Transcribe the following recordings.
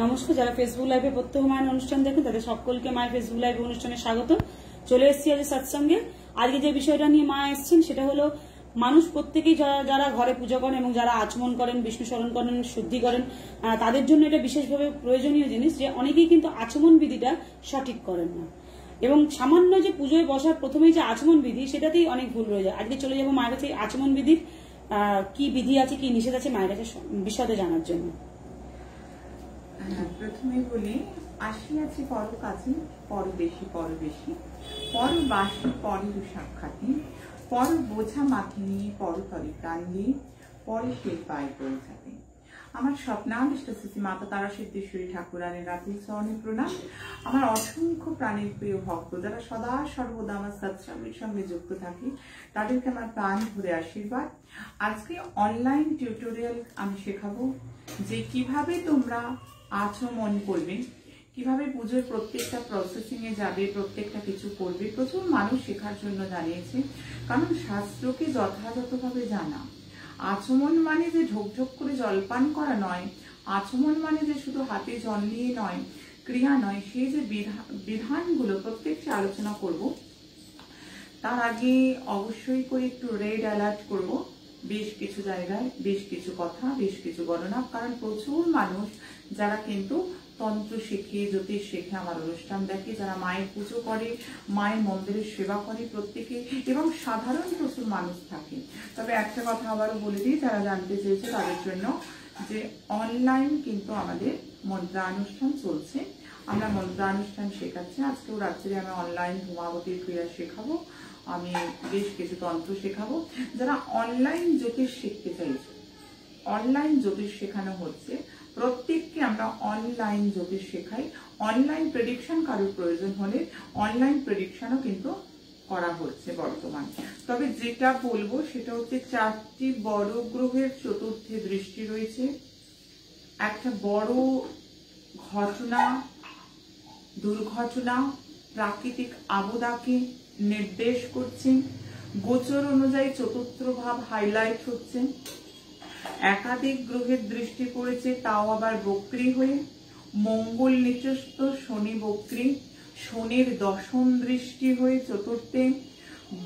নমস্কার, যারা ফেসবুক লাইভে প্রত্যহমান অনুষ্ঠান দেখেন তাদের সকলকে মায়ের ফেসবুক লাইভ অনুষ্ঠানে স্বাগত। চলে এসেছি আজ সৎসঙ্গে। আজকে যে বিষয়টা নিয়ে মা এসেছেন সেটা হলো মানুষ প্রত্যেকেই যারা ঘরে পূজা করেন এবং যারা আচমন করেন, বিষ্ণু স্মরণ করেন, শুদ্ধি করেন, তাদের জন্য এটা বিশেষভাবে প্রয়োজনীয় জিনিস যে অনেকেই কিন্তু আচমন বিধিটা সঠিক করেন না এবং সামান্য যে পুজোয় বসার প্রথমেই যে আচমন বিধি সেটাতেই অনেক ভুল রয়ে যায়। আজকে চলে যাবো মায়ের কাছে আচমন বিধির কি বিধি আছে, কি নিষেধ আছে মায়ের কাছে বিশদে জানার জন্য। প্রথমে বলি, আসিয়াছি পর কাছে, পর বেশি পর বেশি, পর বাসি পরের সাক্ষাৎ, পর বোঝা মাথে নিয়ে পর তরে প্রাণ দিয়ে পরে সেই পায়ে পৌঁছাতে। আমার স্বপ্নাবিষ্ট শ্রী মাতা তারা সিদ্ধেশ্বরী ঠাকুরানের রাত্রি চরণে প্রণাম। আমার অসংখ্য প্রাণের প্রিয় ভক্ত যারা সদা সর্বদা আমার সৎসঙ্গের সঙ্গে যুক্ত থাকে তাদেরকে আমার প্রাণ ভরে আশীর্বাদ। আজকে অনলাইন টিউটোরিয়াল আমি শেখাবো যে কিভাবে তোমরা আচমন করবে, কিভাবে পুজোর প্রত্যেকটা প্রসেসিং এ যাবে, প্রত্যেকটা কিছু করবে। প্রচুর মানুষ শেখার জন্য জানিয়েছে, কারণ শাস্ত্রকে যথাযথভাবে জানা। আচমন মানে যে ঢোকঢোক করে জলপান করা নয়, আচমন মানে যে শুধু হাতে জল নিয়ে নয়, ক্রিয়া নয়, সেই যে বিধানগুলো প্রত্যেকটা আলোচনা করব। তার আগে অবশ্যই করে একটু রেড অ্যালার্ট করব বেশ কিছু জায়গায়, বেশ কিছু কথা, বেশ কিছু গণনা, কারণ প্রচুর মানুষ যারা কিন্তু তন্ত্র শেখে, জ্যোতিষ শেখে, আমার অনুষ্ঠান দেখে, যারা মায়ের পুজো করে, মায়ের মন্দিরের সেবা করে প্রত্যেকে, এবং সাধারণ প্রচুর মানুষ থাকে। তবে একটা কথা আবারও বলে দিই যারা জানতে চেয়েছে তাদের জন্য, যে অনলাইন কিন্তু আমাদের মন্ত্রানুষ্ঠান চলছে। আমরা মন্ত্রানুষ্ঠান শেখাচ্ছি। আজকেও রাত্রে আমি অনলাইন ধূমাবতীর ক্রিয়া শেখাবো, আমি বেশ কিছু তন্ত্র শেখাবো। যারা অনলাইন জ্যোতিষ শিখতে চাইছে, অনলাইন জ্যোতিষ শেখানো হচ্ছে, প্রত্যেককে আমরা অনলাইন জ্যোতিষ শেখাই। অনলাইন প্রেডিকশন কারোর প্রয়োজন হলে অনলাইন প্রেডিকশনও কিন্তু করা হচ্ছে বর্তমান। তবে যেটা বলবো সেটা হচ্ছে 4টি বড় গ্রহের চতুর্থে দৃষ্টি রয়েছে। একটা বড় ঘটনা, দুর্ঘটনা, প্রাকৃতিক আপদাকে নির্দেশ করছে। গোচর অনুযায়ী চতুর্থ ভাব হাইলাইট হচ্ছে। একাধিক গ্রহের দৃষ্টি পড়েছে, তাও আবার বক্রী হয়ে। মঙ্গল নিচস্থ, শনি বক্রী, শনির দশম দৃষ্টি হয়ে চতুর্থে,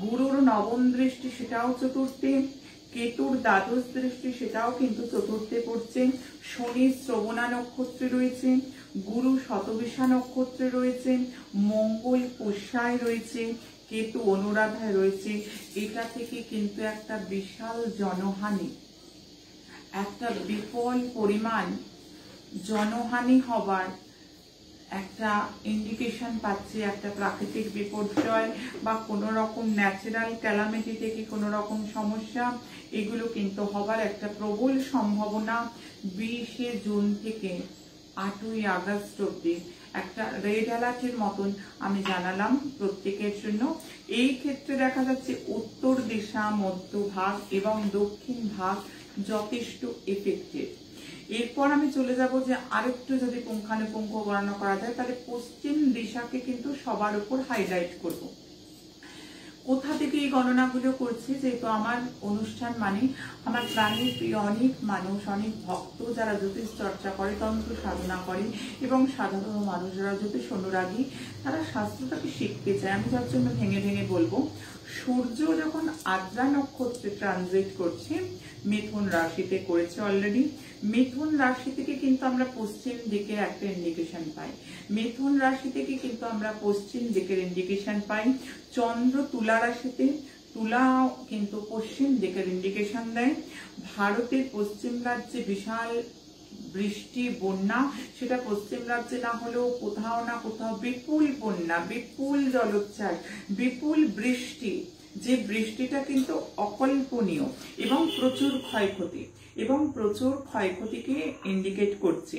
গুরুর নবম দৃষ্টি সেটাও চতুর্থে, কেতুর দ্বাদশ দৃষ্টি সেটাও কিন্তু চতুর্থে পড়ছে। শনি শ্রবণা নক্ষত্রে রয়েছে, গুরু শতবিশা নক্ষত্রে রয়েছে, মঙ্গল পুষ্যায় রয়েছে, কেতু অনুরাধায় রয়েছে। এটা থেকে কিন্তু একটা বিশাল জনহানি, একটা বিপুল পরিমাণ জনহানি হবার একটা ইন্ডিকেশন পাচ্ছি। একটা প্রাকৃতিক বিপর্যয় বা কোনো রকম ন্যাচারাল ক্যালামিটি থেকে কোনো রকম সমস্যা, এগুলো কিন্তু হবার একটা প্রবল সম্ভাবনা। 20শে জুন থেকে 8ই আগস্ট অব্দি একটা রেড অ্যালার্টের মতন আমি জানালাম প্রত্যেকের জন্য। এই ক্ষেত্রে দেখা যাচ্ছে উত্তর দিশা, মধ্যভাগ এবং দক্ষিণ ভাগ যথেষ্ট এফেক্টেড। এরপর আমি চলে যাব যে আরেকটু যদি পুঙ্খানুপুঙ্খ গণনা করা যায়, তাহলে পশ্চিম দিশাকে কিন্তু সবার উপর হাইলাইট করব। কোথা থেকে এই গণনাগুলো করছি, যেহেতু আমার অনুষ্ঠান মানে আমার প্রাণের প্রিয় অনেক মানুষ, অনেক ভক্ত যারা জ্যোতিষ চর্চা করে, তন্ত্র সাধনা করে, এবং সাধারণ মানুষ যারা জ্যোতিষ অনুরাগী, তারা শাস্ত্রটাকে শিখতে চায়। আমি যার জন্য ভেঙে ভেঙে বলবো, সূর্য যখন আদ্রা নক্ষত্রে ট্রানজিট করছে, মিথুন রাশিতে করেছে অলরেডি, মিথুন রাশি থেকে কিন্তু আমরা পশ্চিম দিকের একটা ইন্ডিকেশন পাই। মিথুন রাশি থেকে কিন্তু আমরা পশ্চিম দিকের ইন্ডিকেশন পাই। চন্দ্র তুলা রাশিতে, তুলাও কিন্তু পশ্চিম দিকের ইন্ডিকেশন দেয়। ভারতের পশ্চিম রাজ্যে বিশাল বৃষ্টি, বন্যা, সেটা পশ্চিম রাজ্যে না হলেও কোথাও না কোথাও বিপুল বন্যা, বিপুল জলোচ্ছ্বাস, বিপুল বৃষ্টি, যে বৃষ্টিটা কিন্তু অকল্পনীয় এবং প্রচুর ক্ষয়ক্ষতি, এবং প্রচুর ক্ষয়ক্ষতিকে ইন্ডিকেট করছে।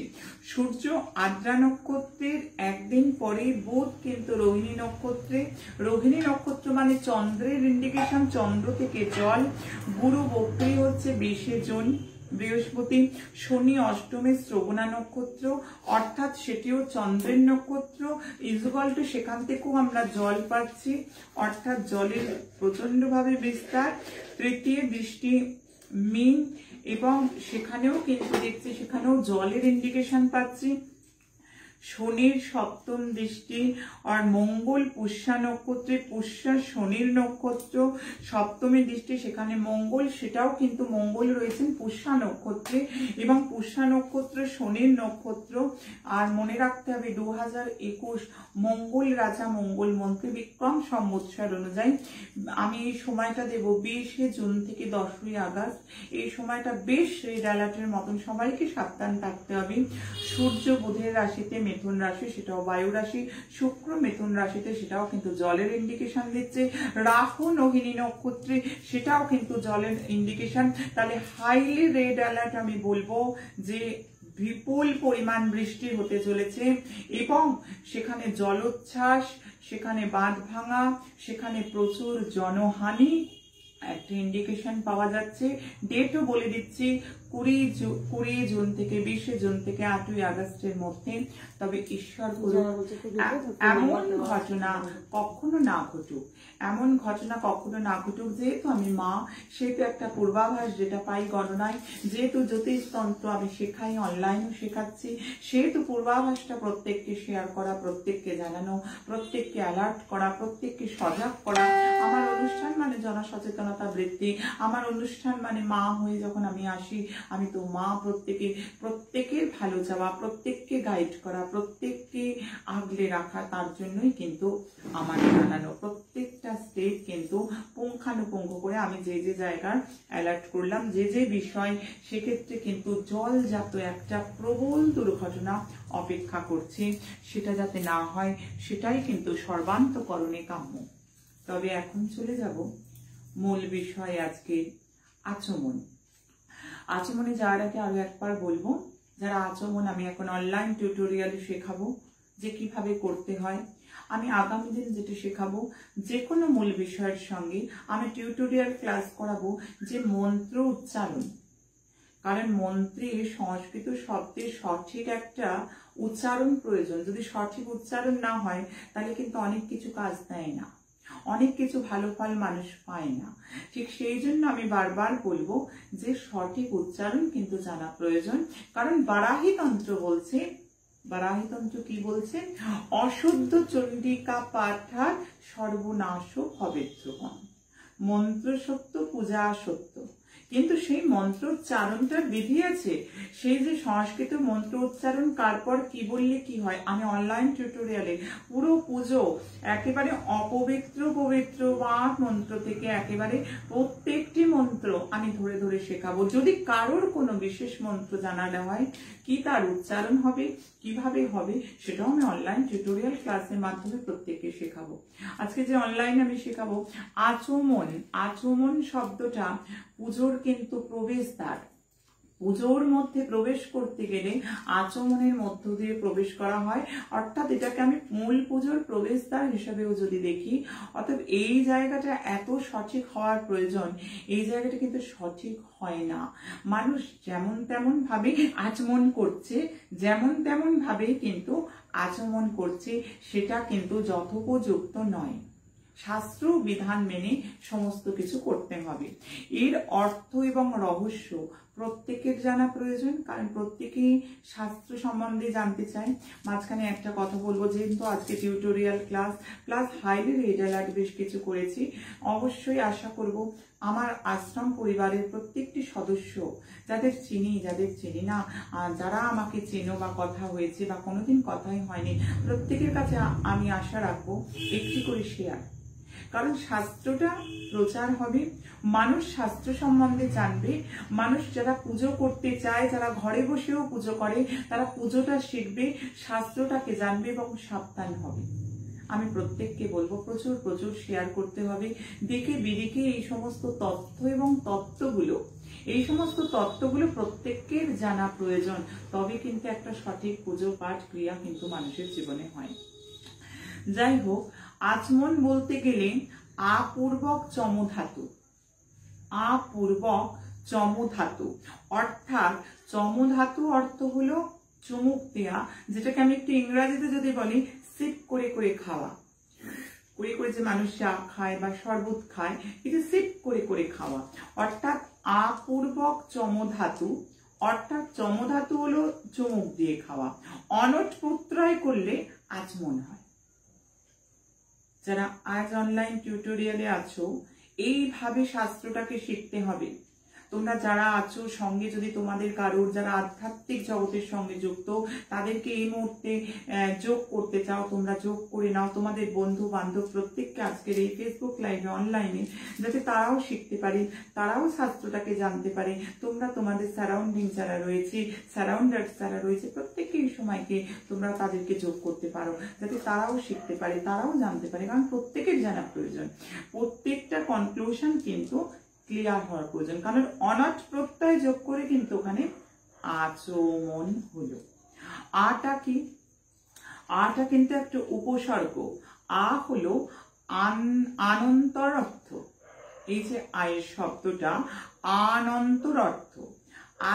সূর্য আদ্রা নক্ষত্রের একদিন পরে বুধ কিন্তু রোহিণী নক্ষত্রে, রোহিণী নক্ষত্র মানে চন্দ্রের ইন্ডিকেশন, চন্দ্র থেকে জল। গুরু বক্রী হচ্ছে 20শে জুন, বৃহস্পতি। শনি অষ্টমে শ্রবণা নক্ষত্র, অর্থাৎ সেটিও চন্দ্রের নক্ষত্র, ইজুগাল টু সেখান থেকেও আমরা জল পাচ্ছি, অর্থাৎ জলের প্রচন্ডভাবে বিস্তার। তৃতীয় দৃষ্টি মীন, এবং সেখানেও কিন্তু দেখছি সেখানেও জলের ইন্ডিকেশন পাচ্ছি। শনির সপ্তম দৃষ্টি, আর মঙ্গল পুষ্যা নক্ষত্রে, পুষ্যা শনির নক্ষত্র সপ্তমী দৃষ্টি, সেখানে মঙ্গল, সেটাও কিন্তু মঙ্গল রয়েছেন পুষ্যা নক্ষত্রে, এবং পুষ্যা নক্ষত্র শনির নক্ষত্র। আর মনে রাখতে হবে 2021 মঙ্গল রাজা, মঙ্গল মন্ত্রী, বিক্রম সংবৎসর অনুযায়ী আমি এই সময়টা দেব 20শে জুন থেকে 10ই আগস্ট। এই সময়টা বেশ রেড অ্যালার্টের মতন, সবাইকে সাবধান থাকতে হবে। সূর্য বুধের রাশিতে, মিথুন রাশি, সেটাও বায়ু রাশি, শুক্র মিথুন রাশিতে, সেটাও কিন্তু জলের ইন্ডিকেশন দিচ্ছে, রাহু রোহিণী নক্ষত্রে, সেটাও কিন্তু জলের ইন্ডিকেশন। তাহলে হাইলি রেড অ্যালার্ট আমি বলবো যে বিপুল পরিমাণ বৃষ্টি হতে চলেছে, এবং সেখানে জলোচ্ছ্বাস, সেখানে বাঁধ ভাঙা, সেখানে প্রচুর জনহানি একটা ইন্ডিকেশন পাওয়া যাচ্ছে। ডেটও বলে দিচ্ছি 20 জুন থেকে 20 জুন থেকে 8ই আগস্টের মধ্যে। তবে ঈশ্বর করুক এমন ঘটনা কখনো না ঘটুক, এমন ঘটনা কখনো না ঘটুক। যেহেতু আমি মা, সেহেতু একটা পূর্বাভাস যেটা পাই গণনায়, যেহেতু জ্যোতিষতন্ত্র আমি শেখাই, অনলাইনও শেখাচ্ছি, সেহেতু পূর্বাভাসটা প্রত্যেককে শেয়ার করা, প্রত্যেককে জানানো, প্রত্যেককে অ্যালার্ট করা, প্রত্যেককে সজাগ করা। আমার অনুষ্ঠান মানে জনসচেতনতা বৃদ্ধি, আমার অনুষ্ঠান মানে মা হয়ে যখন আমি আসি, আমি তো মা, প্রত্যেকের ভালো চাওয়া, প্রত্যেককে গাইড করা, প্রত্যেককে আগলে রাখা, তার জন্যই কিন্তু আমার জানানো। প্রত্যেকটা স্টেপ কিন্তু পুঙ্খানুপুঙ্খ করে আমি যে যে জায়গার অ্যালার্ট করলাম, যে যে বিষয়, সেক্ষেত্রে কিন্তু জলজাত একটা প্রবল দুর্ঘটনা অপেক্ষা করছে, সেটা যাতে না হয় সেটাই কিন্তু সর্বান্তকরণে কাম্য। তবে এখন চলে যাব মূল বিষয়, আজকে আচমন। আচমনে যাওয়ার আগে আরো একবার বলবো, যারা আচমন আমি এখন অনলাইন টিউটোরিয়ালে শেখাবো যে কিভাবে করতে হয়। আমি আগামী দিন যেটা শেখাবো, যে কোনো মূল বিষয়ের সঙ্গে আমি টিউটোরিয়াল ক্লাস করাবো যে মন্ত্র উচ্চারণ। কারণ মন্ত্রে সংস্কৃত শব্দের সঠিক একটা উচ্চারণ প্রয়োজন। যদি সঠিক উচ্চারণ না হয় তাহলে কিন্তু অনেক কিছু কাজ দেয় না, অনেক কিছু ভালো ফল মানুষ পায় না। ঠিক সেই জন্য আমি বারবার বলবো যে সঠিক উচ্চারণ কিন্তু জানা প্রয়োজন। কারণ বারাহী তন্ত্র বলছে, বারাহী তন্ত্র কি বলছে, অশুদ্ধ চণ্ডিকা পাঠা সর্বনাশ ভবেদ্রগণ। মন্ত্র সত্য, পূজা সত্য, কিন্তু সেই মন্ত্র উচ্চারণটার বিধি আছে। সেই যে সংস্কৃত মন্ত্র উচ্চারণ কার পর কি বললে কি হয়, আমি অনলাইন টিউটোরিয়ালে পুরো পুজো একেবারে অপবিত্র পবিত্র বা মন্ত্র থেকে একেবারে প্রত্যেকটি মন্ত্র আমি ধরে ধরে শেখাবো। যদি কারোর কোনো বিশেষ মন্ত্র জানানো হয়, কি তার উচ্চারণ হবে, কিভাবে হবে, সেটাও আমি অনলাইন টিউটোরিয়াল ক্লাসের মাধ্যমে প্রত্যেককে শেখাবো। আজকে যে অনলাইন আমি শেখাবো আচমন। আচমন শব্দটা পুজোর কিন্তু প্রবেশদ্বার। পুজোর মধ্যে প্রবেশ করতে গেলে আচমনের মধ্য দিয়ে প্রবেশ করা হয়, অর্থাৎ এটাকে আমি মূল পুজোর প্রবেশদ্বার হিসেবেও যদি দেখি। অর্থাৎ এই জায়গাটা এত সঠিক হওয়ার প্রয়োজন, এই জায়গাটা কিন্তু সঠিক হয় না। মানুষ যেমন তেমন ভাবে আচমন করছে, যেমন তেমন ভাবে কিন্তু আচমন করছে, সেটা কিন্তু যথোপযুক্ত নয়। শাস্ত্র বিধান মেনে সমস্ত কিছু করতে হবে। এর অর্থ এবং রহস্য প্রত্যেকের জানা প্রয়োজন, কারণ প্রত্যেকেই শাস্ত্র সম্বন্ধে জানতে চায়। মাঝখানে একটা কথা বলবো, যেহেতু আজকে tutorial class plus highly red alert বেশ কিছু করেছি, অবশ্যই আশা করব আমার আশ্রম পরিবারের প্রত্যেকটি সদস্য, যাদের চিনি যাদের চিনি না, যারা আমাকে চেনো বা কথা হয়েছে বা কোনোদিন কথাই হয়নি, প্রত্যেকের কাছে আমি আশা রাখবো একটি করে শেয়ার। কারণ শাস্ত্রটা প্রচার হবে, মানুষ শাস্ত্র সম্বন্ধে জানবে। মানুষ যারা পুজো করতে চায়, যারা ঘরে বসেও পুজো করে, তারা পুজোটা শিখবে, শাস্ত্রটাকে জানবে এবং সাবধান হবে। আমি প্রত্যেককে বলবো প্রচুর প্রচুর শেয়ার করতে হবে। দিকে বিদিকে এই সমস্ত তথ্য এবং তত্ত্বগুলো, এই সমস্ত তত্ত্বগুলো প্রত্যেকের জানা প্রয়োজন। তবে কিন্তু একটা সঠিক পুজো পাঠ ক্রিয়া কিন্তু মানুষের জীবনে হয়। যাই হোক, আচমন বলতে গেলে আপূর্বক চমধাতু, আপূর্বক চমধাতু, অর্থাৎ চমধাতু অর্থ হলো চুমুক দেয়া, যেটাকে আমি একটু ইংরেজিতে যদি বলি সিপ করে করে খাওয়া। করে করে যে মানুষ চা খায় বা শরবত খায়, এটা সিপ করে করে খাওয়া। অর্থাৎ আপূর্বক চমধাতু অর্থাৎ চমধাতু হলো চুমুক দিয়ে খাওয়া। অনট প্রত্যয় করলে আচমন হয়। যারা আজ অনলাইন টিউটোরিয়ালে আছো, এইভাবে শাস্ত্রটাকে শিখতে হবে। তোমরা যারা আছো সঙ্গে, যদি তোমাদের কারোর যারা আধ্যাত্মিক জগতের সঙ্গে যুক্ত, তাদেরকে এই মুহূর্তে যোগ করতে চাও, তোমরা যোগ করে নাও। তোমাদের বন্ধু বান্ধব প্রত্যেককে আজকের এই ফেসবুক লাইভে অনলাইনে, যাতে তারাও শিখতে পারে, তারাও শাস্ত্রটাকে জানতে পারে। তোমরা তোমাদের সারাউন্ডিং যারা রয়েছে, সারাউন্ডার্স যারা রয়েছে, প্রত্যেককে এই সময়কে তোমরা তাদেরকে যোগ করতে পারো, যাতে তারাও শিখতে পারে, তারাও জানতে পারে। কারণ প্রত্যেকের জানা প্রয়োজন, প্রত্যেকটা কনক্লুশন কিন্তু ক্লিয়ার হওয়ার প্রয়োজন। কারণ অনট প্রত্যয় যোগ করে কিন্তু ওখানে আচমন হলো। আটা কি? আটা কিন্তু একটা উপসর্গ। আ হলো আনন্তর অর্থ। এই যে আয়ের শব্দটা আনন্তর অর্থ।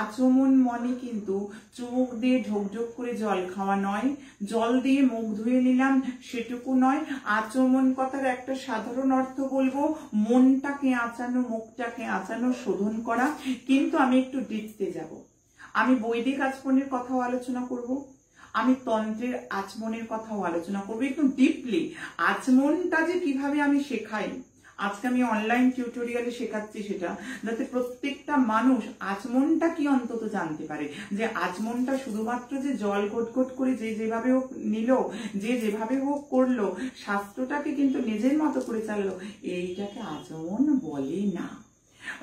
আচমন মনে কিন্তু চুমুক দিয়ে ঢোকঢোক করে জল খাওয়া নয়, জল দিয়ে মুখ ধুয়ে নিলাম সেটুকু নয়। আচমন কথার একটা সাধারণ অর্থ বলবো, মনটাকে আঁচানো, মুখটাকে আঁচানো, শোধন করা। কিন্তু আমি একটু ডিপতে যাব। আমি বৈদিক আচমনের কথাও আলোচনা করব, আমি তন্ত্রের আচমনের কথাও আলোচনা করবো একটু ডিপলি। আচমনটা যে কিভাবে আমি শেখাই, আজকে আমি অনলাইন টিউটোরিয়ালে শেখাচ্ছি সেটা, যাতে প্রত্যেকটা মানুষ আচমনটা কি অন্তত জানতে পারে। যে আচমনটা শুধুমাত্র যে জল ঘট করে যে যেভাবে হোক নিল, যে যেভাবে হোক করলো, শাস্ত্রটাকে কিন্তু নিজের মতো করে চাললো, এইটাকে আচমন বলে না।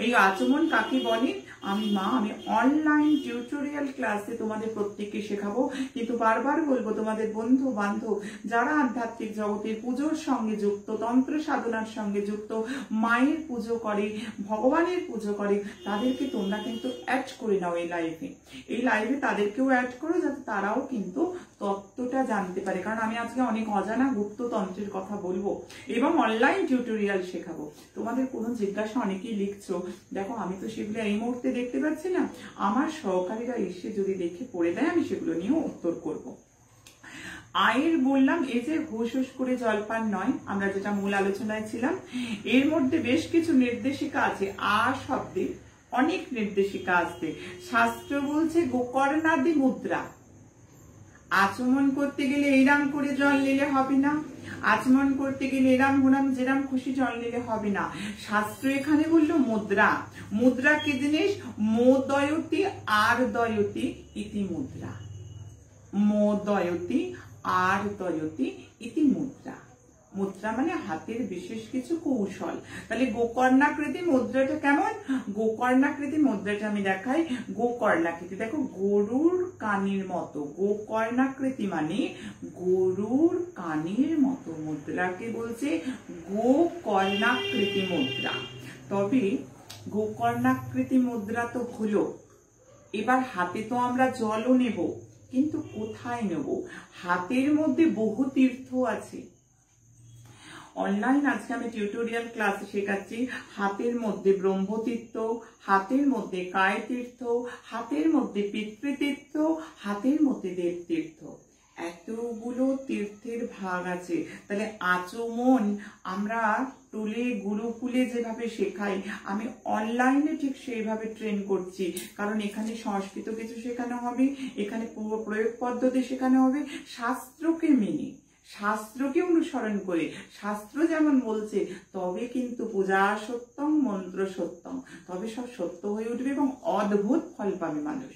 এই আচমন কাকে বলে আমি অনলাইন টিউটোরিয়াল ক্লাসে তোমাদের প্রত্যেককে শেখাবো। কিন্তু বারবার বলবো, তোমাদের বন্ধু বান্ধব যারা আধ্যাত্মিক জগতের পুজোর সঙ্গে যুক্ত, তন্ত্র সাধনার সঙ্গে যুক্ত, মায়ের পুজো করে, ভগবানের পুজো করে, তাদেরকে তোমরা কিন্তু অ্যাড করে নাও এই লাইভে। এই লাইভে তাদেরকেও অ্যাড করো, যাতে তারাও কিন্তু তত্ত্বটা জানতে পারে। কারণ আমি আজকে অনেক অজানা গুপ্ত তন্ত্রের কথা বলবো এবং অনলাইন টিউটোরিয়াল শেখাবো। তোমাদের কোনো জিজ্ঞাসা অনেকেই লিখছো, দেখো আমি তো সেগুলো এই মুহূর্তে দেখতে পাচ্ছি না, আমার সহকারীরা এসে যদি দেখে পড়ে দেয় আমি সেগুলো নিয়েও উত্তর করব। আয়ের বললাম, এই যে হুস হুস করে জলপান নয়, আমরা যেটা মূল আলোচনায় ছিলাম, এর মধ্যে বেশ কিছু নির্দেশিকা আছে। আ শব্দে অনেক নির্দেশিকা আছে। শাস্ত্র বলছে গোকর্ণাদি মুদ্রা। আচমন করতে গেলে এইরাম করে জল নিলে হবে না, আচমন করতে গেলে এরাম গুরাম যেরাম খুশি জল নিলে হবে না। শাস্ত্র এখানে বললো মুদ্রা। মুদ্রা কি জিনিস? মোদয়তি আর দয়তি ইতি মুদ্রা। মোদয়তি আর দয়তি ইতি মুদ্রা। মুদ্রা মানে হাতের বিশেষ কিছু কৌশল। তাহলে গোকর্ণাকৃতি মুদ্রাটা কেমন? গোকর্ণাকৃতি মুদ্রাটা আমি দেখাই। গোকর্ণাকৃতি দেখো, গরুর কানের মতো। গোকর্ণাকৃতি মানে গরুর কানের মতো মুদ্রাকে বলছে গোকর্ণাকৃতি মুদ্রা। তবে গোকর্ণাকৃতি মুদ্রা তো হলো, এবার হাতে তো আমরা জলও নেব, কিন্তু কোথায় নেব? হাতের মধ্যে বহু তীর্থ আছে। অনলাইন আজকে আমি টিউটোরিয়াল ক্লাসে শেখাচ্ছি হাতের মধ্যে ব্রহ্মতীর্থ, হাতের মধ্যে কায় তীর্থ, হাতের মধ্যে পিতৃতীর্থ, হাতের মধ্যে দেবতীর্থ। এতগুলো তীর্থের ভাগ আছে। তাহলে আচমন আমরা টুলে গুরুকুলে যেভাবে শেখাই, আমি অনলাইনে ঠিক সেইভাবে ট্রেন করছি। কারণ এখানে সংস্কৃত কিছু শেখানো হবে, এখানে প্রয়োগ পদ্ধতি শেখানো হবে, শাস্ত্রকে মেনে, শাস্ত্রকে অনুসরণ করে। শাস্ত্র যেমন বলছে তবে কিন্তু পূজা সত্যম, মন্ত্র সত্যম, তবে সব সত্য হয়ে উঠবে এবং অদ্ভুত ফল পাবে মানুষ।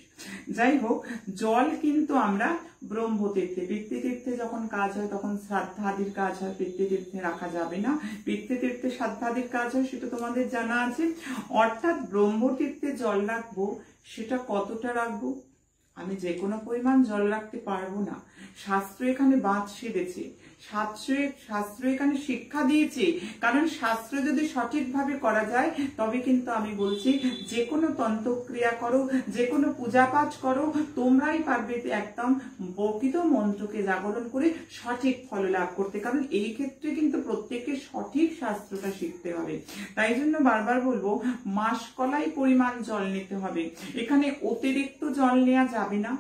যাই হোক, জল কিন্তু আমরা ব্রহ্মতীর্থে, পিতৃতীর্থে যখন কাজ হয় তখন শ্রাদ্ধাদির কাজ হয়, পিতৃতীর্থে রাখা যাবে না। পিতৃতীর্থে শ্রাদ্ধাদির কাজ হয় সেটা তোমাদের জানা আছে। অর্থাৎ ব্রহ্মতীর্থে জল রাখবো, সেটা কতটা রাখবো? আমি যে কোনো পরিমাণ জল রাখতে পারবো না। শাস্ত্র এখানে বাঁধ সেধেছে, শাস্ত্র এখানে শিক্ষা দিয়েছে। কারণ শাস্ত্র যদি সঠিকভাবে করা যায় তবে কিন্তু আমি বলছি যে কোনো তন্ত্রক্রিয়া করো, যে কোনো পূজা পাঠ করো, তোমরাই পারবে একদম প্রকৃত মন্ত্রকে জাগরণ করে সঠিক ফল লাভ করতে। কারণ এই ক্ষেত্রে কিন্তু প্রত্যেককে সঠিক শাস্ত্রটা শিখতে হবে। তাই জন্য বারবার বলবো, মাসকলাই পরিমাণ জল নিতে হবে। এখানে অতিরিক্ত জল নেওয়া যাবে না,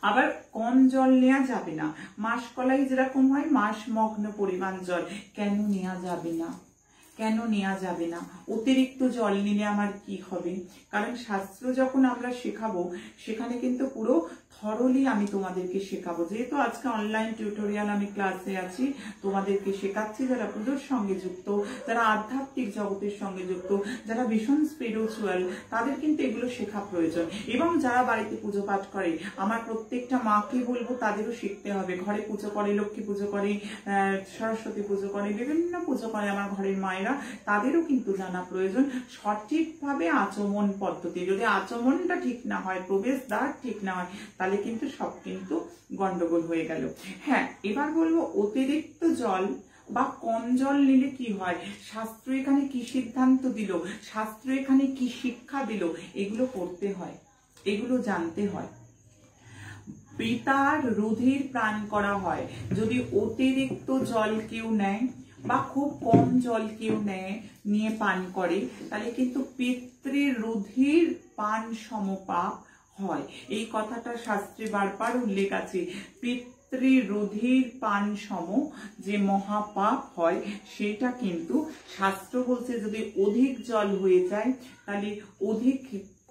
আবার কম জল নেওয়া যাবে না। মাসকলাই যেরকম হয় মাস মগ্ন পরিমাণ জল কেন নেওয়া যাবে না? কেন নেওয়া যাবে না? অতিরিক্ত জল নিলে আমার কি হবে? কারণ শাস্ত্র যখন আমরা শেখাবো সেখানে কিন্তু পুরো থরলি আমি তোমাদেরকে শেখাবো। যেহেতু আজকে অনলাইন টিউটোরিয়াল আমি ক্লাসে আছি, তোমাদেরকে শেখাচ্ছি যারা পুজোর সঙ্গে যুক্ত, যারা আধ্যাত্মিক জগতের সঙ্গে যুক্ত, যারা ভীষণ স্পিরিচুয়াল, তাদের কিন্তু এগুলো শেখা প্রয়োজন। এবং যারা বাড়িতে পুজো পাঠ করে, আমার প্রত্যেকটা মাকে বলবো তাদেরও শিখতে হবে। ঘরে পুজো করে, লক্ষ্মী পুজো করে, সরস্বতী পুজো করে, বিভিন্ন পুজো করে আমার ঘরের মায়েরা, তাদেরও কিন্তু জানা প্রয়োজন সঠিকভাবে আচমন পদ্ধতি। যদি আচমনটা ঠিক না হয়, প্রবেশ দ্বার ঠিক না হয়, তাহলে কিন্তু সব কিন্তু গন্ডগোল হয়ে গেল। হ্যাঁ, এবার বলবো অতিরিক্ত জল বা কম জল নিলে কি হয়, শাস্ত্র এখানে কি সিদ্ধান্ত দিল, শাস্ত্র এখানে কি শিক্ষা দিল, এগুলো পড়তে হয়, এগুলো জানতে হয়। পিতার রুধির প্রাণ করা হয়। যদি অতিরিক্ত জল কেউ নেয় বা খুব কম জল কেউ নিয়ে পান করে, তাহলে কিন্তু পিতৃ রুধির পান সমপাপ হয়। এই কথাটা শাস্ত্রে বারবার উল্লেখ আছে। পিতৃ রুধির পান সম যে মহাপাপ হয়, সেটা কিন্তু শাস্ত্র বলছে যদি অধিক জল হয়ে যায়, তাহলে অধিক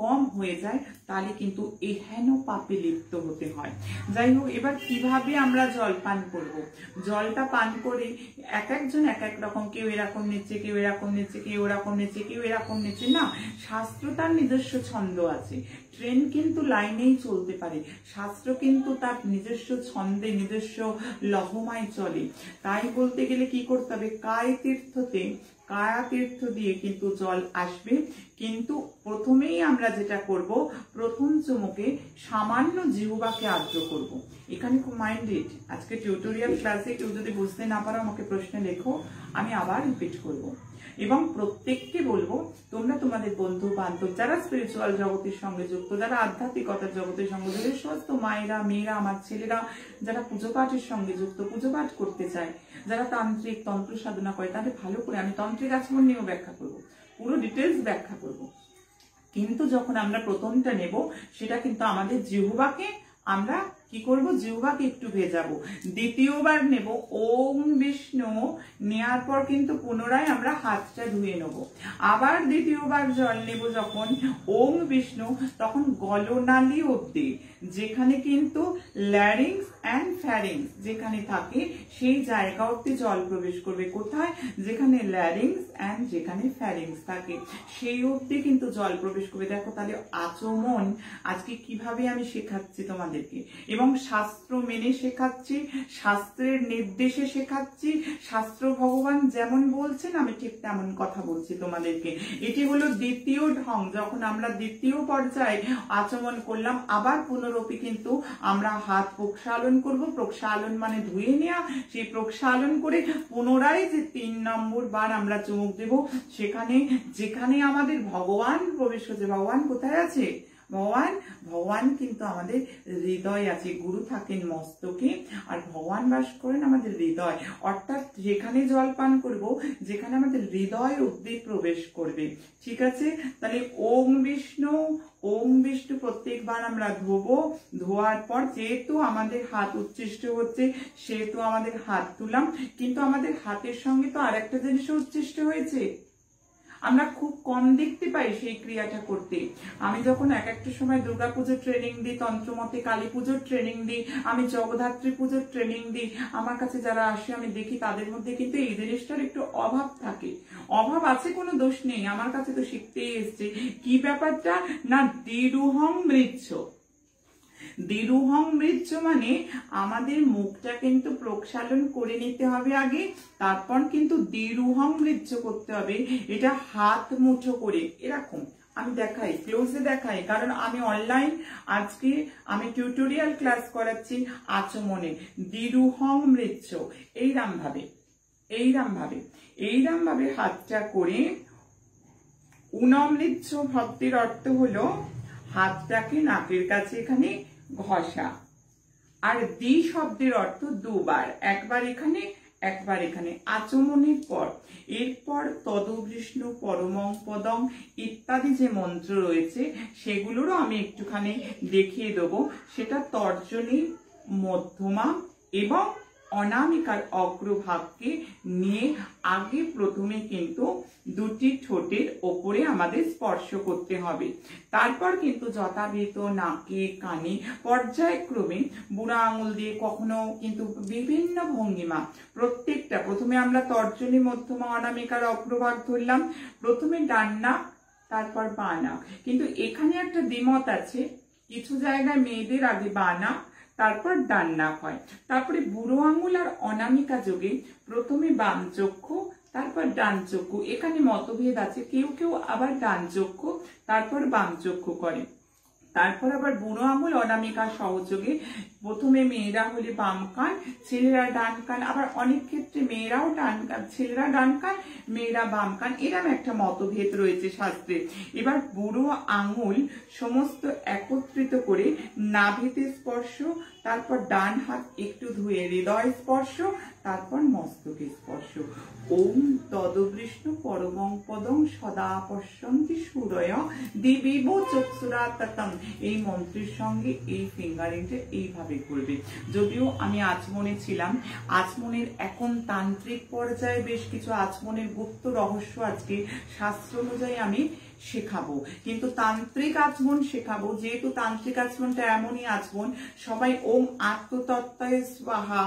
কম হয়ে যায়, তাহলে কিন্তু এহেন পাপে লিপ্ত হতে হয়। যাই হোক, এবার কিভাবে আমরা জল পান করব? জলটা পান করে এক একজন এক এক রকম, কেউ এরকম নিচ্ছে, কেউ এরকম নিচ্ছে, কেউ এরকম নিচ্ছে, কেউ এরকম নিচ্ছে। না, শাস্ত্র তার নিজস্ব ছন্দ আছে। ট্রেন কিন্তু লাইনেই চলতে পারে, শাস্ত্র কিন্তু তার নিজস্ব ছন্দে, নিজস্ব লহমায় চলে। তাই বলতে গেলে কি করতে হবে, কায়া তীর্থ দিয়ে কিন্তু জল আসবে। কিন্তু প্রথমেই আমরা যেটা করব, প্রথম চুমুকে সামান্য জিহ্বাকে আর্দ্র করব। এখানে খুব মাইন্ডেড, আজকে টিউটোরিয়াল ক্লাসে কেউ যদি বুঝতে না পারো আমাকে প্রশ্নে লেখো, আমি আবার রিপিট করব। এবং প্রত্যেককে বলবো, তোমরা তোমাদের বন্ধু বান্ধব যারা স্পিরিচুয়াল জগতের সঙ্গে যুক্ত, যারা আধ্যাত্মিকতার জগতের সঙ্গে যুক্ত, সমস্ত মায়েরা, মেয়েরা, আমার ছেলেরা যারা পুজো পাঠের সঙ্গে যুক্ত, পুজো পাঠ করতে চায়, যারা তান্ত্রিক তন্ত্র সাধনা করে, তাদের ভালো করে আমি তন্ত্রিক আচমন নিয়েও ব্যাখ্যা করবো, পুরো ডিটেলস ব্যাখ্যা করব। কিন্তু যখন আমরা প্রথমটা নেব, সেটা কিন্তু আমাদের জিহ্বাকে আমরা কি করব, জিহ্বাকে একটু ভেজাবো। দ্বিতীয়বার নেব ওম বিষ্ণু, নেওয়ার পর কিন্তু পুনরায় আমরা হাতটা ধুয়ে নেব। আবার দ্বিতীয়বার জল নেব যখন ওম বিষ্ণু, তখন গলনালী অবধি, যেখানে কিন্তু ল্যারিংস অ্যান্ড ফ্যারিংস যেখানে থাকে, সেই জায়গা অবধি জল প্রবেশ করবে। কোথায়? যেখানে ল্যারিংস অ্যান্ড যেখানে ফ্যারিংস থাকে, সেই অবধি কিন্তু জল প্রবেশ করবে। দেখো তাহলে আচমন আজকে কিভাবে আমি শেখাচ্ছি তোমাদেরকে, এবং শাস্ত্র মেনে শেখাচ্ছি, শাস্ত্রের নির্দেশে শেখাচ্ছি। শাস্ত্র ভগবান যেমন বলছেন আমি ঠিক তেমন কথা বলছি তোমাদেরকে। এটি হলো দ্বিতীয় ঢং। যখন আমরা দ্বিতীয় পর্যায়ে আচমন করলাম, আবার পুনরপি কিন্তু আমরা হাত প্রক্ষালন করব। প্রক্ষালন মানে ধুয়ে নেওয়া। সেই প্রক্ষালন করে পুনরায় যে 3 নম্বর বার আমরা চুমুক দেব, সেখানে যেখানে আমাদের ভগবান প্রবেশ করছে। ভগবান কোথায় আছে? ভগবান কিন্তু আমাদের হৃদয় আছে। গুরু থাকেন মস্তকে, আর ভগবান বাস করেন আমাদের হৃদয়। অর্থাৎ যেখানে জল পান করব, যেখানে আমাদের হৃদয় অবধি প্রবেশ করবে। ঠিক আছে? তাহলে ওম বিষ্ণু প্রত্যেকবার আমরা ধোবো। ধোয়ার পর যেহেতু আমাদের হাত উচ্ছিষ্ট হচ্ছে, সেহেতু আমাদের হাত তুলাম। কিন্তু আমাদের হাতের সঙ্গে তো আর একটা জিনিসও উচ্ছিষ্ট হয়েছে, আমরা খুব কম দেখতে পাই সেই ক্রিয়াটা করতে। আমি যখন এক একটা সময় দুর্গাপুজোর ট্রেনিং দিই, তন্ত্রমতে কালী পুজোর ট্রেনিং দিই, আমি জগদ্ধাত্রী পুজোর ট্রেনিং দিই, আমার কাছে যারা আসে আমি দেখি তাদের মধ্যে কিন্তু এই জিনিসটার একটু অভাব থাকে। অভাব আছে, কোনো দোষ নেই, আমার কাছে তো শিখতেই এসছে। কি ব্যাপারটা না, দ্বিরুহং মৃচ্ছ। দ্বিরুহং মৃচ্ছ মানে আমাদের মুখটা কিন্তু প্রক্ষালন করে নিতে হবে আগে, তারপর কিন্তু দ্বিরুহং মৃচ্ছ করতে হবে। এটা হাত মুঠো করে এরকম আমি দেখাই, ক্লোজে দেখাই, কারণ আমি অনলাইন আজকে আমি টিউটোরিয়াল ক্লাস করাচ্ছি আচমনে। দ্বিরুহং মৃচ্ছ এইরাম ভাবে হাতটা করে, উনমৃচ্ছ ভক্তির অর্থ হলো হাতটাকে নাকের কাছে এখানে ঘষা, আর দ্বি শব্দের অর্থ দুবার, একবার এখানে একবার এখানে আচমনের পর। এরপর তদবিষ্ণু পরমং পদং ইত্যাদি যে মন্ত্র রয়েছে সেগুলোরও আমি একটুখানি দেখিয়ে দেবো। সেটা তর্জনী, মধ্যমা এবং অনামিকার অগ্রভাগকে নিয়ে আগে প্রথমে কিন্তু দুটি ঠোঁটের ওপরে আমাদের স্পর্শ করতে হবে। তারপর কিন্তু যথাবিহিত নাকে কানে পর্যায়ক্রমে বুড়া আঙুল দিয়ে কখনো কিন্তু বিভিন্ন ভঙ্গিমা প্রত্যেকটা, প্রথমে আমরা তর্জনী মধ্যমা অনামিকার অগ্রভাগ ধরলাম, প্রথমে ডান নাক তারপর বাঁ নাক। কিন্তু এখানে একটা দ্বিমত আছে, কিছু জায়গায় মেয়েদের আগে বাঁ নাক তারপর ডান নাক হয়। তারপরে বুড়ো আঙুল আর অনামিকা যোগে প্রথমে বাম চক্ষু তারপর ডান চক্ষু, এখানে মতভেদ আছে। কেউ কেউ আবার ডান চক্ষু তারপর বাম চক্ষু করে। তারপর আবার বুড়ো আঙুল অনামিকার সহযোগে প্রথমে মেয়েরা হলে বাম কান, ছেলেরা ডান কান, আবার অনেক ক্ষেত্রে মেয়েরাও ডান কান, ছেলেরা ডান কান, মেয়েরা বাম কান, এরকম একটা মতভেদ রয়েছে শাস্ত্রে। এবার বুড়ো আঙুল সমস্ত একত্রিত করে নাভিতে স্পর্শ, তারপর ডান হাত একটু ধুয়ে হৃদয় স্পর্শ, তারপর মস্তকে স্পর্শ। ওম তদবৃষ্ণু পরমং পদং সদা পশ্যন্তি সূরয় দিবিব চক্ষুরাততম, এই মন্ত্রের সঙ্গে এই ফিঙ্গারিংটা এইভাবে করবে। যদিও আমি আচমনে ছিলাম, আচমনের এখন তান্ত্রিক পর্যায়ে বেশ কিছু আচমনের গুপ্ত রহস্য আজকে শাস্ত্র অনুযায়ী আমি শেখাবো, কিন্তু তান্ত্রিক আচমন শেখাবো। যেহেতু তান্ত্রিক আচমনটা এমনই আচমন, সবাই ওম আত্মতত্ত্বয় স্বাহা,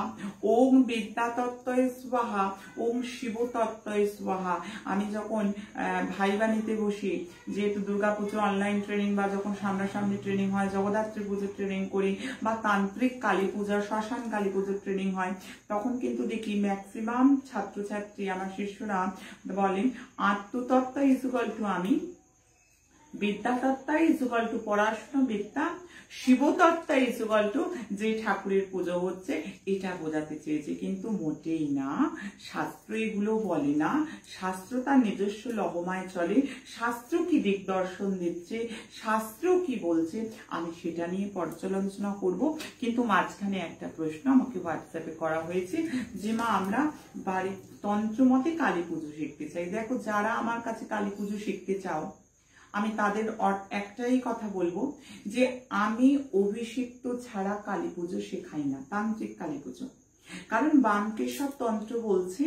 ওম বিদ্যাতত্ত্বয় স্বাহা, ওম শিবতত্ত্বয় স্বাহা। আমি যখন ভাইবা নিতে বসি, যেহেতু দুর্গাপুজো অনলাইন ট্রেনিং বা যখন সামনাসামনি ট্রেনিং হয়, জগদ্ধাত্রী পুজোর ট্রেনিং করি বা তান্ত্রিক কালী পূজা শ্মশান কালী পুজোর ট্রেনিং হয়, তখন কিন্তু দেখি ম্যাক্সিমাম ছাত্রছাত্রী আমার শিষ্যরা বলেন আত্মতত্ত্ব ইজুকাল টু আমি, বিদ্যাতত্ত্ব ইজুকাল টু পড়াশোনা বিদ্যা, শিবতত্ত্ব ইজুকাল টু যে ঠাকুরের পুজো হচ্ছে, এটা বোঝাতে চেয়েছে। কিন্তু মোটেই না, শাস্ত্র এগুলো বলে না। শাস্ত্র তার নিজস্ব লহমায় চলে। শাস্ত্র কি দিগদর্শন দিচ্ছে, শাস্ত্র কি বলছে, আমি সেটা নিয়ে পর্যালোচনা করব। কিন্তু মাঝখানে একটা প্রশ্ন আমাকে হোয়াটসঅ্যাপে করা হয়েছে যে মা আমরা বাড়ি তন্ত্রমতে কালী পুজো শিখতে চাই। দেখো, যারা আমার কাছে কালী পুজো শিখতে চাও, আমি তাদের একটাই কথা বলবো যে আমি অভিষিক্ত ছাড়া কালী পুজো শেখাই না, তান্ত্রিক কালী পুজো। কারণ বামকেশব তন্ত্র বলছে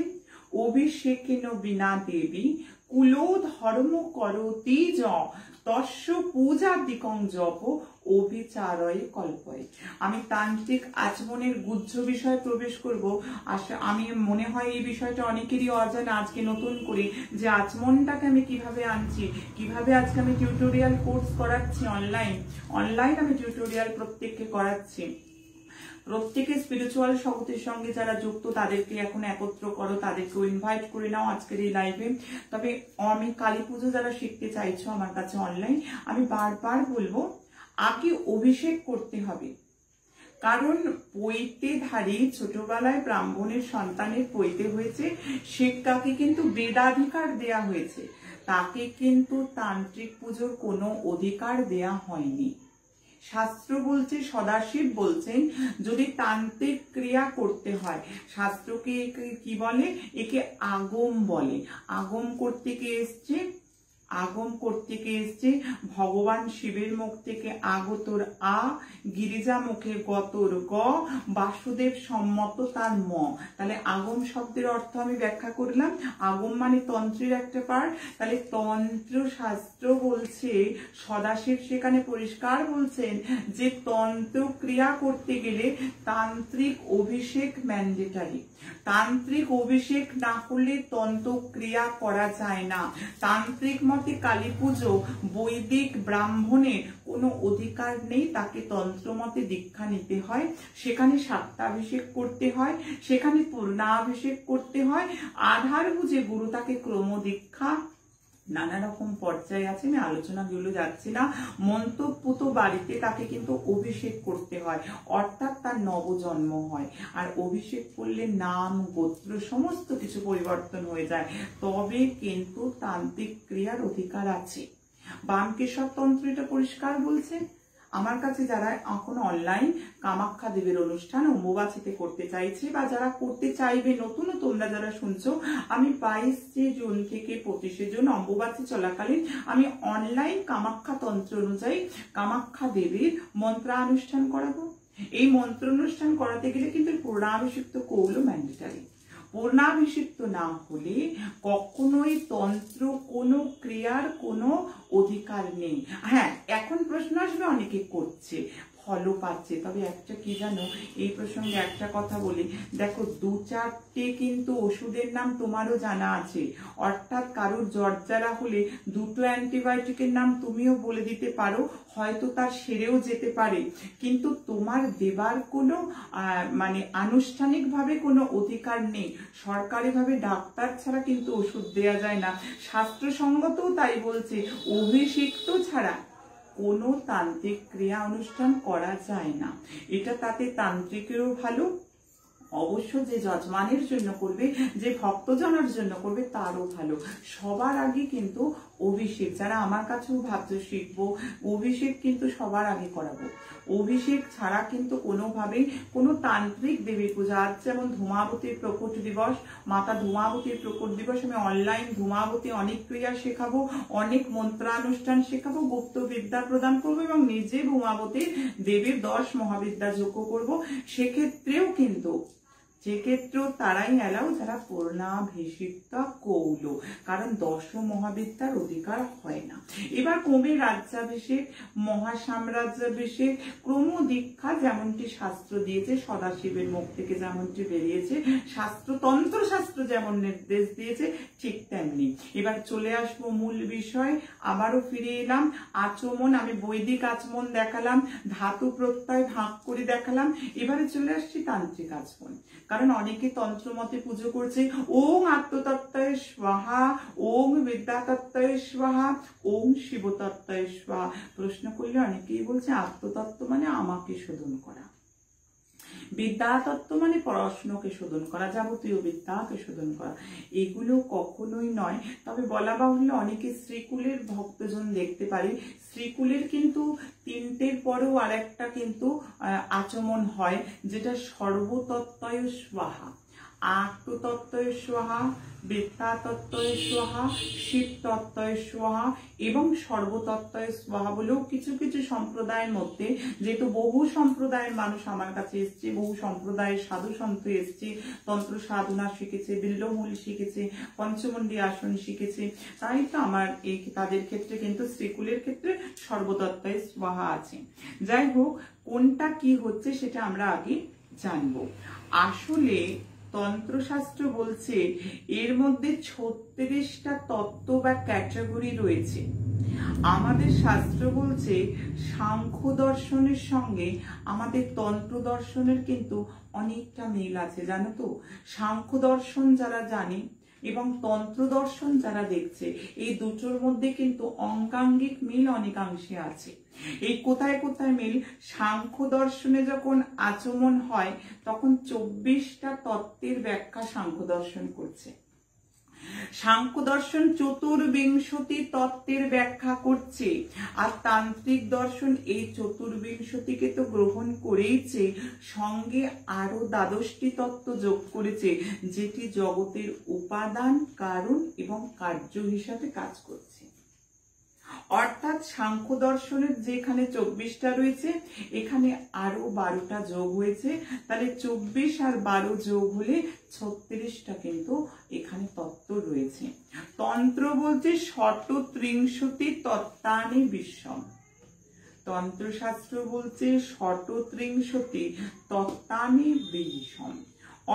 অভিষেকেন বিনা দেবী কুলো ধর্ম করতি য তস্য পূজা দিকং জপ অভিচারয়ে কল্পয়ে। আমি তান্ত্রিক আচমনের গুহ্য বিষয়ে প্রবেশ করব। আমি মনে হয় এই বিষয়টা অনেকেরই অজানা। আজকে নতুন করে যে আচমনটাকে আমি কিভাবে আনছি, কিভাবে আজকে আমি টিউটোরিয়াল কোর্স করাচ্ছি, অনলাইন আমি টিউটোরিয়াল প্রত্যেককে করাচ্ছি। প্রত্যেকে স্পিরিচুয়াল জগতের সঙ্গে যারা যুক্ত তাদেরকে এখন একত্র করো, তাদেরকে ইনভাইট করে নাও আজকের এই লাইভে। তবে আমি কালী পুজো যারা শিখতে চাইছো আমার কাছে অনলাইন, আমি বারবার বলবো আগে অভিষেক করতে হবে। কারণ পৈতেধারী ছোটবেলায় ব্রাহ্মণের সন্তানের পৈতে হয়েছে, শিক্ষাকে কিন্তু বেদাধিকার দেয়া হয়েছে, তাকে কিন্তু তান্ত্রিক পুজোর কোনো অধিকার দেয়া হয়নি। শাস্ত্র বলছে, সদাশিব বলছেন যদি তান্ত্রিক ক্রিয়া করতে হয়, শাস্ত্রকে কি বলে, একে আগম বলে। আগম করতে কে এসছে, আগম করতে কে এসছে ভগবান শিবের মুখ থেকে আগতর আ, গিরিজা মুখে গতর গ, বাসুদেব সম্মত তার ম। তাহলে আগম শব্দের অর্থ আমি ব্যাখ্যা করলাম। আগম মানে তন্ত্রের একটা পার্ট। তাহলে তন্ত্র শাস্ত্র বলছে, সদাশিব সেখানে পরিষ্কার বলছেন যে তন্ত্র ক্রিয়া করতে গেলে তান্ত্রিক অভিষেক ম্যান্ডেটারি। তান্ত্রিক অভিষেক না করলে তন্ত্র ক্রিয়া করা যায় না। তান্ত্রিক মতে কালী পুজো বৈদিক ব্রাহ্মণের কোনো অধিকার নেই, তাকে তন্ত্র মতে দীক্ষা নিতে হয়, সেখানে সপ্তাভিষেক করতে হয়, সেখানে পূর্ণাভিষেক করতে হয়, আধার বুঝে গুরু তাকে ক্রম দীক্ষা, নানা রকম পর্যায়ে আছে, আমি আলোচনাগুলো যাচ্ছি না। মন্তব্যুত বাড়িতে তাকে কিন্তু অভিষেক করতে হয়, অর্থাৎ তার নবজন্ম হয়। আর অভিষেক করলে নাম গোত্র সমস্ত কিছু পরিবর্তন হয়ে যায়, তবে কিন্তু তান্ত্রিক ক্রিয়ার অধিকার আছে। বামকেশব তন্ত্র এটা পরিষ্কার বলছে। আমার কাছে যারা এখন অনলাইন কামাখ্যা দেবীর অনুষ্ঠান অম্বুবাচীতে করতে চাইছে বা যারা করতে চাইবে, নতুন তোমরা যারা শুনছো, আমি 22 জুন থেকে 25 জুন অম্বুবাচী চলাকালীন আমি অনলাইন কামাখ্যা তন্ত্র অনুযায়ী কামাখ্যা দেবীর মন্ত্রানুষ্ঠান করাবো। এই মন্ত্র অনুষ্ঠান করাতে গেলে কিন্তু পূর্ণাভিষিক্ত কৌল ম্যান্ডেটারি। পূর্ণাভিষিক্ত না হলে কখনোই তন্ত্র কোনো ক্রিয়ার কোনো অধিকার নেই। হ্যাঁ, এখন প্রশ্ন আসবে অনেকে করছে, ফলও পাচ্ছে, তবে একটা কি জানো, এই প্রসঙ্গে একটা কথা বলি, দেখো 2-4টে কিন্তু ওষুধের নাম তোমারও জানা আছে, অর্থাৎ কারোর জ্বর জ্বালা হলে 2টো অ্যান্টিবায়োটিকের নাম তুমিও বলে দিতে পারো, হয়তো তার সেরেও যেতে পারে, কিন্তু তোমার দেবার কোনো মানে আনুষ্ঠানিকভাবে কোনো অধিকার নেই। সরকারিভাবে ডাক্তার ছাড়া কিন্তু ওষুধ দেয়া যায় না, শাস্ত্রসঙ্গতও তাই বলছে, অভিষিক্ত ছাড়া কোনো তান্ত্রিক ক্রিয়া অনুষ্ঠান করা যায় না। এটা তাতে তান্ত্রিকেরও ভালো, অবশ্য যে যজমানের জন্য করবে, যে ভক্তজনের জন্য করবে তারও ভালো। সবার আগে কিন্তু অভিষেক, যারা আমার কাছেও ভাবছো শিখবো, অভিষেক কিন্তু সবার আগে করাবো। অভিষেক ছাড়া কিন্তু কোনোভাবেই কোনো তান্ত্রিক দেবী পূজা, আজ যেমন ধূমাবতীর প্রকট দিবস, মাতা ধূমাবতীর প্রকট দিবস, আমি অনলাইন ধূমাবতী অনেক ক্রিয়া শেখাবো, অনেক মন্ত্রানুষ্ঠান শেখাবো, গুপ্ত বিদ্যা প্রদান করবো এবং নিজে ধূমাবতীর দেবীর 10 মহাবিদ্যা যোগ্য করবো। সেক্ষেত্রেও কিন্তু সেক্ষেত্রেও তারাই এলাও যারা পূর্ণাভিষিক্ত কৌল, কারণ 10 মহাবিদ্যার অধিকার হয় না। এবার কবে রাজ্যাভিষেক, মহাসাম্রাজ্যাভিষেক, ক্রম দীক্ষা যেমনটি শাস্ত্র দিয়েছে, সদাশিবের মুখ থেকে যেমনটি বেরিয়েছে, তন্ত্র শাস্ত্র যেমন নির্দেশ দিয়েছে, ঠিক তেমনি। এবার চলে আসবো মূল বিষয়, আবারও ফিরে এলাম। আচমন, আমি বৈদিক আচমন দেখালাম, ধাতু প্রত্যয় ভাগ করে দেখালাম, এবারে চলে আসছি তান্ত্রিক আচমন। কারণ অনেকে তন্ত্র মতে পুজো করছে, ওং আত্মতত্ত্বয় স্বাহা, ওং বিদ্যাতত্ত্বয় স্বাহা, ওং শিবতত্ত্বয় স্বাহা। প্রশ্ন করলে অনেকেই বলছে আত্মতত্ত্ব মানে আমাকে শোধন করা, বিদ্যাতত্ত্ব মানে পড়াশোনাকে শোধন করা, যাবতীয় বিদ্যাকে শোধন করা, এগুলো কখনোই নয়। তবে বলা বাহুল্য, অনেকে শ্রীকুলের ভক্তজন দেখতে পারি, শ্রীকুলের কিন্তু 3টের পরেও আরেকটা কিন্তু আচমন হয়, যেটা সর্বতত্ত্বয় স্বাহা, আত্মতত্ত্বয় স্বাহা, বিদ্যাতত্ত্বয় স্বাহা, শিব তত্ত্বয় স্বাহা এবং সর্বতত্ত্বয় স্বাহা বলেও কিছু কিছু সম্প্রদায়ের মধ্যে, যেহেতু বহু সম্প্রদায়ের মানুষ আমার কাছে এসছে, বহু সম্প্রদায়ের সাধু সন্ত এসছে, তন্ত্র সাধনা শিখেছে, বিল্লমূল শিখেছে, পঞ্চমন্ডী আসন শিখেছে, তাই তো আমার এই তাদের ক্ষেত্রে কিন্তু শ্রীকুলের ক্ষেত্রে সর্বতত্ত্বয় স্বাহা আছে। যাই হোক, কোনটা কি হচ্ছে সেটা আমরা আগে জানবো। আসলে তন্ত্রশাস্ত্র বলছে এর মধ্যে 36টা তত্ত্ব বা ক্যাটাগরি রয়েছে। আমাদের শাস্ত্র বলছে সাংখ্য দর্শনের সঙ্গে আমাদের তন্ত্র দর্শনের কিন্তু অনেকটা মিল আছে, জানো তো। সাংখ্য দর্শন যারা জানে এবং তন্ত্র দর্শন যারা দেখছে, এই দুটোর মধ্যে কিন্তু অঙ্গাঙ্গিক মিল অনেকাংশে আছে। এই কোথায় কোথায় মিল, সাংখ্য দর্শনে যখন আচমন হয় তখন 24টা তত্ত্বের ব্যাখ্যা সাংখ্য দর্শন করছে। সাংখ্য দর্শন 24 তত্ত্বের ব্যাখ্যা করছে, আর তান্ত্রিক দর্শন এই 24কে তো গ্রহণ করেইছে, সঙ্গে আরো 12টি তত্ত্ব যোগ করেছে, যেটি জগতের উপাদান, কারণ এবং কার্য হিসাবে কাজ করছে। অর্থাৎ সাংখ্য দর্শনের যেখানে 24টা রয়েছে, এখানে আরো 12টা যোগ হয়েছে, তাহলে 24 আর 12 যোগ হলে 36টা কিন্তু এখানে তত্ত্ব রয়েছে। তন্ত্র বলছে 37 তত্ত্বানি বিশ্বম, তন্ত্রশাস্ত্র বলছে 37 তত্ত্বানি বিশ্বম,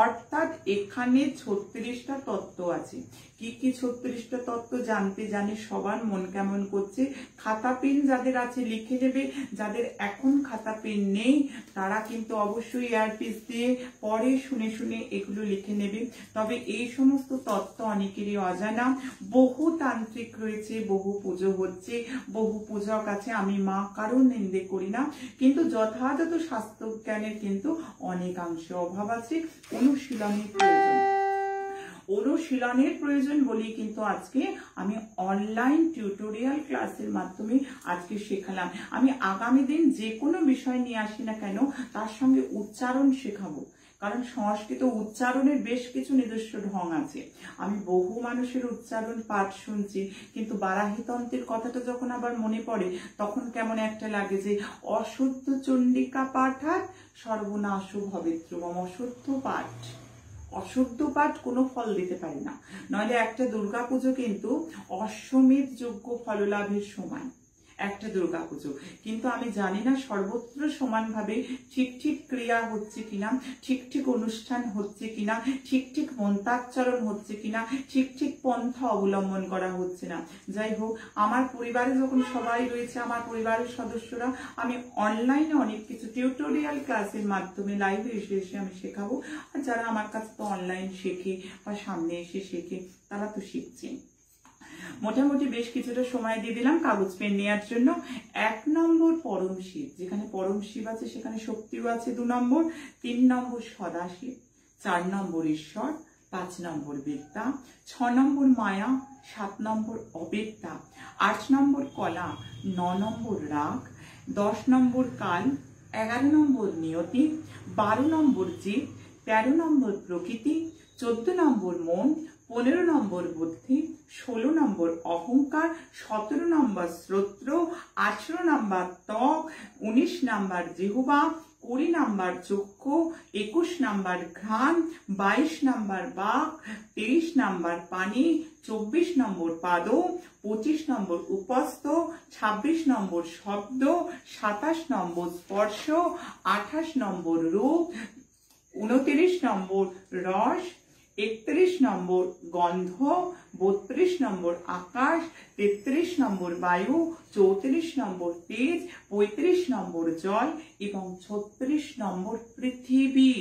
অর্থাৎ এখানে 36টা তত্ত্ব আছে। কি কি 36টা তত্ত্ব জানতে জানে সবার মন কেমন করছে। খাতা পেন যাদের আছে লিখে নেবে, যাদের এখন খাতা পেন নেই তারা কিন্তু অবশ্যই এয়ারপিস দিয়ে পরে শুনে শুনে এগুলো লিখে নেবে। তবে এই সমস্ত তত্ত্ব অনেকেরই অজানা। বহু তান্ত্রিক রয়েছে, বহু পুজো হচ্ছে, বহু পূজক আছে, আমি মা কারণ নিন্দে করি না, কিন্তু যথাযথ শাস্ত্র জ্ঞানের কিন্তু অনেকাংশে অভাব আছে। অনুশীলনের প্রয়োজন বলেই কিন্তু আজকে আমি অনলাইন টিউটোরিয়াল ক্লাসের মাধ্যমে আজকে শেখালাম। আমি আগামী দিন যে কোনো বিষয় নিয়ে আসি না কেন তার সঙ্গে উচ্চারণ শেখাবো, কারণ সংস্কৃত উচ্চারণের বেশ কিছু নিজস্ব ঢং আছে। আমি বহু মানুষের উচ্চারণ পাঠ শুনছি, কিন্তু বারাহিতন্ত্রের কথাটা যখন আবার মনে পড়ে তখন কেমন একটা লাগে যে অশুদ্ধ চণ্ডিকা পাঠাৎ সর্বনাশ ভবে ধ্রুবম। অশুদ্ধ পাঠ কোনো ফল দিতে পারে না। নইলে একটা দুর্গাপুজো কিন্তু অশ্বমেধ যজ্ঞ ফললাভের সমান একটা দুর্গাপুজো। কিন্তু আমি জানি না সর্বত্র সমানভাবে ঠিক ঠিক ক্রিয়া হচ্ছে কিনা, ঠিক ঠিক অনুষ্ঠান হচ্ছে কিনা, ঠিক ঠিক মন্ত্রাচ্চারণ হচ্ছে কিনা, ঠিক ঠিক পন্থা অবলম্বন করা হচ্ছে না। যাই হোক, আমার পরিবারে যখন সবাই রয়েছে, আমার পরিবারের সদস্যরা, আমি অনলাইনে অনেক কিছু টিউটোরিয়াল ক্লাসের মাধ্যমে লাইভে এসে আমি শেখাবো। আর যারা আমার কাছে তো অনলাইন শেখে বা সামনে এসে শেখে, তারা তো শিখছে। মোটামুটি বেশ কিছুটা সময় দিয়ে দিলাম কাগজ পেন নেওয়ার জন্য। 1 নম্বর পরম শিব, যেখানে পরম শিব আছে সেখানে শক্তিও আছে 2 নম্বর, 3 নম্বর সদাশিব, 4 নম্বর ঈশ্বর, 5 নম্বর বিদ্যা, 6 নম্বর মায়া, 7 নম্বর অবিদ্যা, 8 নম্বর কলা, 9 নম্বর রাগ, 10 নম্বর কাল, 11 নম্বর নিয়তি, 12 নম্বর জীব, 13 নম্বর প্রকৃতি, 14 নম্বর মন, 15 নম্বর বুদ্ধি, 16 নম্বর অহংকার, 17 নম্বর শ্রোত্র, 18 নম্বর ত্বক, 19 নম্বর জিহ্বা, 20 নম্বর চক্ষু, 21 নম্বর ঘ্রাণ, 22 নম্বর বাক, 23 নম্বর পানি, 24 নম্বর পাদ, 25 নম্বর উপস্থ, 26 নম্বর শব্দ, 27 নম্বর স্পর্শ, 28 নম্বর রূপ, 29 নম্বর রস, 31 নম্বর গন্ধ, 32 নম্বর আকাশ, 33 নম্বর বায়ু, 34 নম্বর তেজ, 35 নম্বর জল এবং 36 নম্বর পৃথিবী।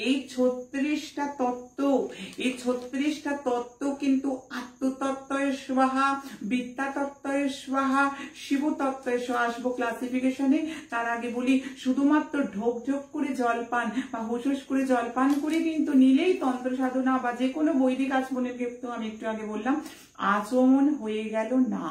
এই 36টা তত্ত্ব কিন্তু আত্মতত্ত্বয় স্বাহা, বিদ্যা তত্ত্বয় স্বাহা, শিব তত্ত্বয় স্বাহা। আসবো ক্লাসিফিকেশনে। তার আগে বলি, শুধুমাত্র ঢোক ঢোক করে জলপান বা হুস করে জলপান করে কিন্তু নিলেই তন্ত্র সাধনা বা যে কোনো বৈদিক আচমনের ক্ষেত্রে আমি একটু আগে বললাম আচমন হয়ে গেল না।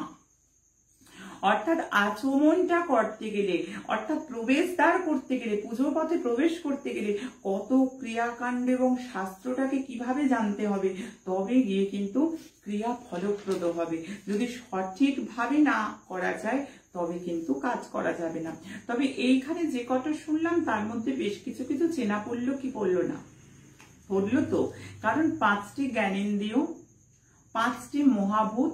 অর্থাৎ আচমনটা করতে গেলে, অর্থাৎ প্রবেশদ্বার করতে গেলে, পুজো পথে প্রবেশ করতে গেলে কত ক্রিয়াকাণ্ড এবং শাস্ত্রটাকে কিভাবে জানতে হবে, তবে গিয়ে কিন্তু ক্রিয়া ফলপ্রদ হবে। যদি সঠিকভাবে না করা যায় তবে কিন্তু কাজ করা যাবে না। তবে এইখানে যে কটা শুনলাম তার মধ্যে বেশ কিছু কিছু চেনা পড়লো কি পড়লো না? পড়লো তো, কারণ 5টি জ্ঞানেন্দ্রিয়, 5টি মহাভূত,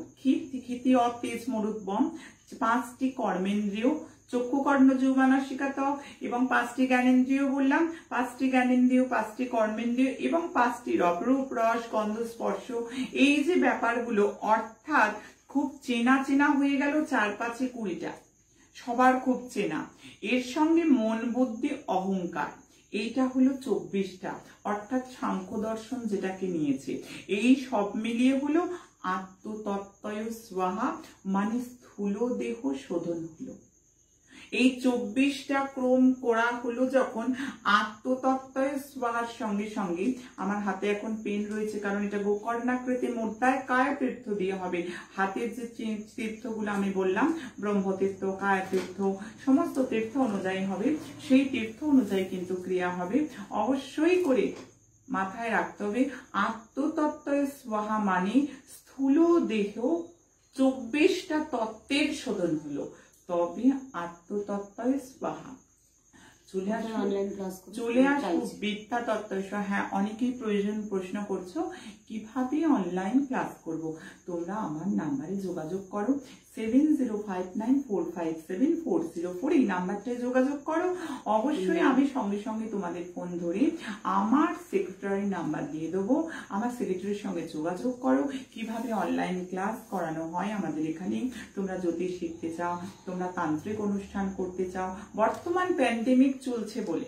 ক্ষিতি অতেজ মরুদ্বম, 5টি কর্মেন্দ্রিয়, চক্ষু কর্ণ জিহ্বা নাসিকা ত্বক, এবং 5টি জ্ঞানেন্দ্রিয় বললাম, 5টি জ্ঞানেন্দ্রিয়, 5টি কর্মেন্দ্রিয় এবং 5টি রূপ রস গন্ধ স্পর্শ। এই যে ব্যাপারগুলো অর্থাৎ খুব চেনা চেনা হয়ে গেল 4-5-এ 20টা, সবার খুব চেনা। এর সঙ্গে মন বুদ্ধি অহংকার, এইটা হলো 24টা, অর্থাৎ সাংখ্য দর্শন যেটাকে নিয়েছে। এই সব মিলিয়ে হলো আত্মতত্ত্বয় স্বাহা, মানে স্থূল দেহ শোধন হলো। এই 24টা ক্রম করা হলো যখন আত্মতত্ত্বয় স্বাহার সঙ্গে সঙ্গে, আমার হাতে এখন পেন রয়েছে কারণ এটা গোকর্ণাকৃতি মুদ্রায় কায় তীর্থ দিয়ে হবে। হাতের যে তীর্থগুলো আমি বললাম, ব্রহ্মতীর্থ, কায় তীর্থ, সমস্ত তীর্থ অনুযায়ী হবে। সেই তীর্থ অনুযায়ী কিন্তু ক্রিয়া হবে। অবশ্যই করে মাথায় রাখতে হবে আত্মতত্ত্বয় স্বাহা মানে স্থূল দেহ 24টা তত্ত্বের শোধন হলো, তবে আত্মতত্ত্বয় স্বাহা। চলে আসবো বিদ্যা তত্ত্বয় স্বাহা। হ্যাঁ, অনেকেই প্রশ্ন করছো কিভাবে অনলাইন ক্লাস করব। তোমরা আমার নাম্বারে যোগাযোগ করো, 7059457404, এই নাম্বারটায় যোগাযোগ করো। অবশ্যই আমি সঙ্গে সঙ্গে তোমাদের ফোন ধরে আমার সেক্রেটারির নাম্বার দিয়ে দেবো। আমার সেক্রেটারির সঙ্গে যোগাযোগ করো, কিভাবে অনলাইন ক্লাস করানো হয় আমাদের এখানে। তোমরা জ্যোতিষ শিখতে চাও, তোমরা তান্ত্রিক অনুষ্ঠান করতে চাও, বর্তমান প্যান্ডেমিক চলছে বলে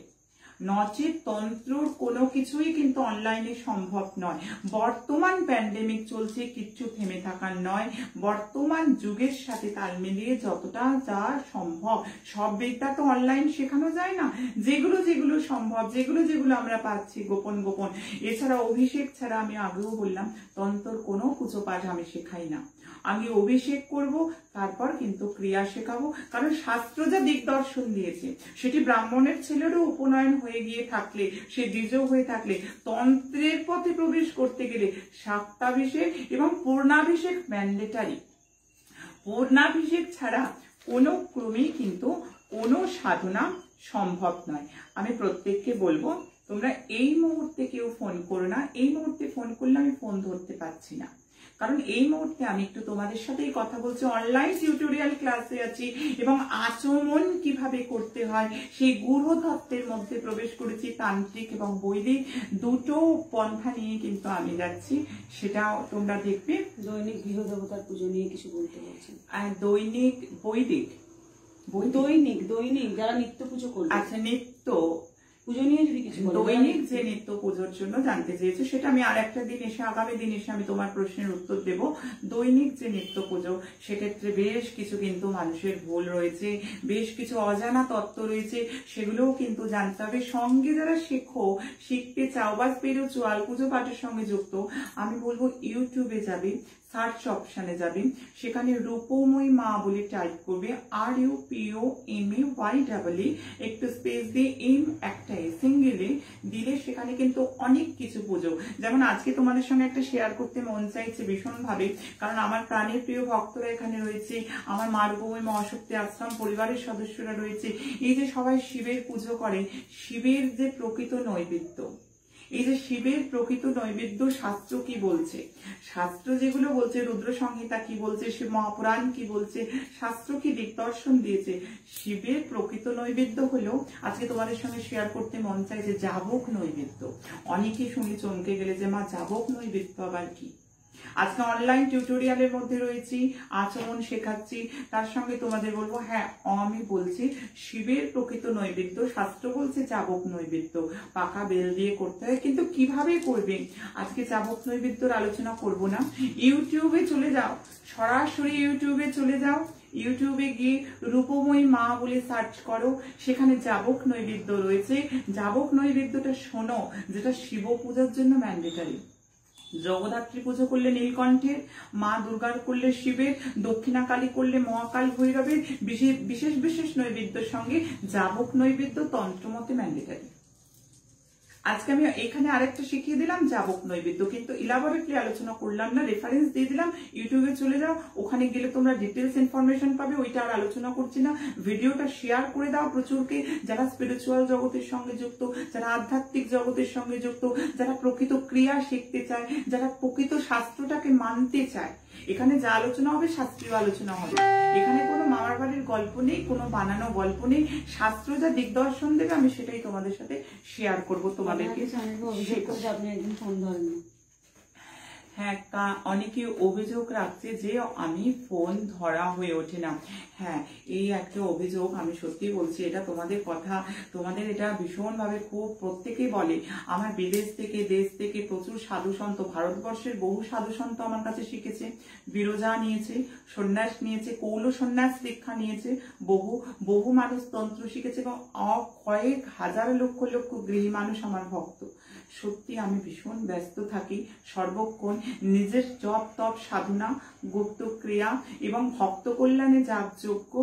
নচেত তন্ত্রর কোনো কিছুই কিন্তু অনলাইনে সম্ভব নয়। বর্তমান প্যান্ডেমিক চলছে, কিচ্ছু থেমে থাকার নয়। বর্তমান যুগের সাথে তাল মিলিয়ে যতটা যা সম্ভব, সব বিদ্যা তো অনলাইন শেখানো যায় না। যেগুলো যেগুলো সম্ভব, যেগুলো যেগুলো আমরা পাচ্ছি গোপন গোপন। এছাড়া অভিষেক ছাড়া, আমি আগেও বললাম, তন্ত্রর কোনো পুজো পাঠ আমি শেখাই না। আমি অভিষেক করব, তারপর কিন্তু ক্রিয়া শেখাবো। কারণ শাস্ত্র যা দিগদর্শন দিয়েছে সেটি ব্রাহ্মণের ছেলেরও উপনয়ন হয়ে হয়ে গিয়ে থাকলে, সে দ্বিজ হয়ে থাকলে তন্ত্রের পথে প্রবেশ করতে গেলে শাক্তাভিষেক এবং পূর্ণাভিষেক ম্যান্ডেটারি। পূর্ণাভিষেক ছাড়া কোনো ক্রমেই কিন্তু কোনো সাধনা সম্ভব নয়। আমি প্রত্যেককে বলবো, তোমরা এই মুহূর্তে কেউ ফোন করো না। এই মুহূর্তে ফোন করলে আমি ফোন ধরতে পারছি না, কারণ এই মুহূর্তে আমি একটু তোমাদের সাথেই কথা বলছি, অনলাইন টিউটোরিয়াল ক্লাসে আছি এবং আচমন কিভাবে করতে হয় সেই গূঢ় তত্ত্বের মধ্যে প্রবেশ করেছি। তান্ত্রিক এবং বৈদিক দুটো পন্থা নিয়ে কিন্তু আমি যাচ্ছি, সেটাও তোমরা দেখবে। দৈনিক গৃহদেবতার পুজো নিয়ে কিছু বলতে বলছেন। দৈনিক বৈদিক, দৈনিক যারা নিত্য পুজো করবে, আচ্ছা নিত্য পুজো নিয়ে যদি কিছু দৈনিক যে নিত্য পুজোর জন্য জানতে চেয়েছো, সেটা আমি আর একটা দিন এসে, আগামী দিন এসে আমি তোমার প্রশ্নের উত্তর দেব। দৈনিক যে নিত্য পুজো, সেক্ষেত্রে বেশ কিছু কিন্তু মানুষের ভুল রয়েছে, বেশ কিছু অজানা তত্ত্ব রয়েছে, সেগুলোও কিন্তু জানতে হবে। সঙ্গে যারা শিখতে চাও বা পেরেছো আর পুজো পাঠের সঙ্গে যুক্ত, আমি বলবো ইউটিউবে যাবে, সার্চ অপশনে যাবে, সেখানে রূপময়ী মা বলে টাইপ করবে, RUPOMAYE, একটু স্পেস দিয়ে এম একটা সিঙ্গেলে দিলে সেখানে কিন্তু অনেক কিছু পুজো, যেমন আজকে তোমাদের সঙ্গে একটা শেয়ার করতে মন চাইছে ভীষণ ভাবে, কারণ আমার প্রাণের প্রিয় ভক্তরা এখানে রয়েছে, আমার মা রূপময়ী মহাশক্তি আশ্রম পরিবারের সদস্যরা রয়েছে। এই যে সবাই শিবের পুজো করে, শিবের যে প্রকৃত নৈবেদ্য, এই যে শিবের প্রকৃত নৈবেদ্য শাস্ত্র কি বলছে, শাস্ত্র যেগুলো বলছে, রুদ্র সংহিতা কি বলছে, শিব মহাপুরাণ কি বলছে, শাস্ত্র কি দিগদর্শন দিয়েছে, শিবের প্রকৃত নৈবেদ্য হলো, আজকে তোমাদের সঙ্গে শেয়ার করতে মন চাইছে যাবক নৈবেদ্য। অনেকেই শুনে চমকে গেলে যে মা যাবক নৈবেদ্য আবার কি। আজকে অনলাইন টিউটোরিয়ালের মধ্যে রয়েছি, আচমন শেখাচ্ছি, তার সঙ্গে তোমাদের বলবো, হ্যাঁ আমি বলছি শিবের প্রকৃত নৈবেদ্য, শাস্ত্র বলছে চাবক নৈবেদ্য, পাকা বেল দিয়ে করতে হয়, কিন্তু কিভাবে করবে আজকে চাবক নৈবেদ্যর আলোচনা করব না। ইউটিউবে চলে যাও, সরাসরি ইউটিউবে চলে যাও, ইউটিউবে গিয়ে রূপময়ী মা বলে সার্চ করো, সেখানে যাবক নৈবেদ্য রয়েছে। যাবক নৈবেদ্যটা শোনো, যেটা শিব পূজার জন্য ম্যান্ডেটারি। জগদ্ধাত্রী পুজো করলে নীলকণ্ঠের, মা দুর্গার করলে শিবের, দক্ষিণাকালী করলে মহাকাল ভৈরবের, বিশেষ বিশেষ নৈবেদ্যের সঙ্গে যাবক নৈবেদ্য তন্ত্রমতে ম্যান্ডেটারি। আজকে আমি এখানে আরেকটা শিখিয়ে দিলাম যাবক নৈবেদ্য, কিন্তু ইলাবোরেটলি আলোচনা করলাম না, রেফারেন্স দিয়ে দিলাম, ইউটিউবে চলে যাও, ওখানে গেলে তোমরা ডিটেলস ইনফরমেশন পাবে, ওইটা আর আলোচনা করছি না। ভিডিওটা শেয়ার করে দাও প্রচুরকে, যারা স্পিরিচুয়াল জগতের সঙ্গে যুক্ত, যারা আধ্যাত্মিক জগতের সঙ্গে যুক্ত, যারা প্রকৃত ক্রিয়া শিখতে চায়, যারা প্রকৃত শাস্ত্রটাকে মানতে চায়। এখানে যা আলোচনা হবে শাস্ত্রীয় আলোচনা হবে, এখানে কোনো মামার বাড়ির গল্প নেই, কোনো বানানো গল্প নেই, শাস্ত্র যা দিগদর্শন দেবে আমি সেটাই তোমাদের সাথে শেয়ার করবো তোমাদেরকে। হ্যাঁ, অনেকে অভিযোগ রাখছে যে আমি ফোন ধরা হয়ে ওঠে না। হ্যাঁ, এই একটা অভিযোগ, আমি সত্যি বলছি, এটা তোমাদের কথা, তোমাদের এটা ভীষণভাবে খুব প্রত্যেকেই বলে। আমার বিদেশ থেকে, দেশ থেকে প্রচুর সাধু সন্ত, ভারতবর্ষের বহু সাধু সন্ত আমার কাছে শিখেছে, বিরজা নিয়েছে, সন্ন্যাস নিয়েছে, কৌল সন্ন্যাস দীক্ষা নিয়েছে, বহু মানুষ তন্ত্র শিখেছে এবং কয়েক হাজার লক্ষ লক্ষ গৃহী মানুষ আমার ভক্ত। সত্যি আমি ভীষণ ব্যস্ত থাকি সর্বক্ষণ, নিজের জপ তপ সাধনা, গুপ্ত ক্রিয়া এবং ভক্ত কল্যাণে যাগযজ্ঞ,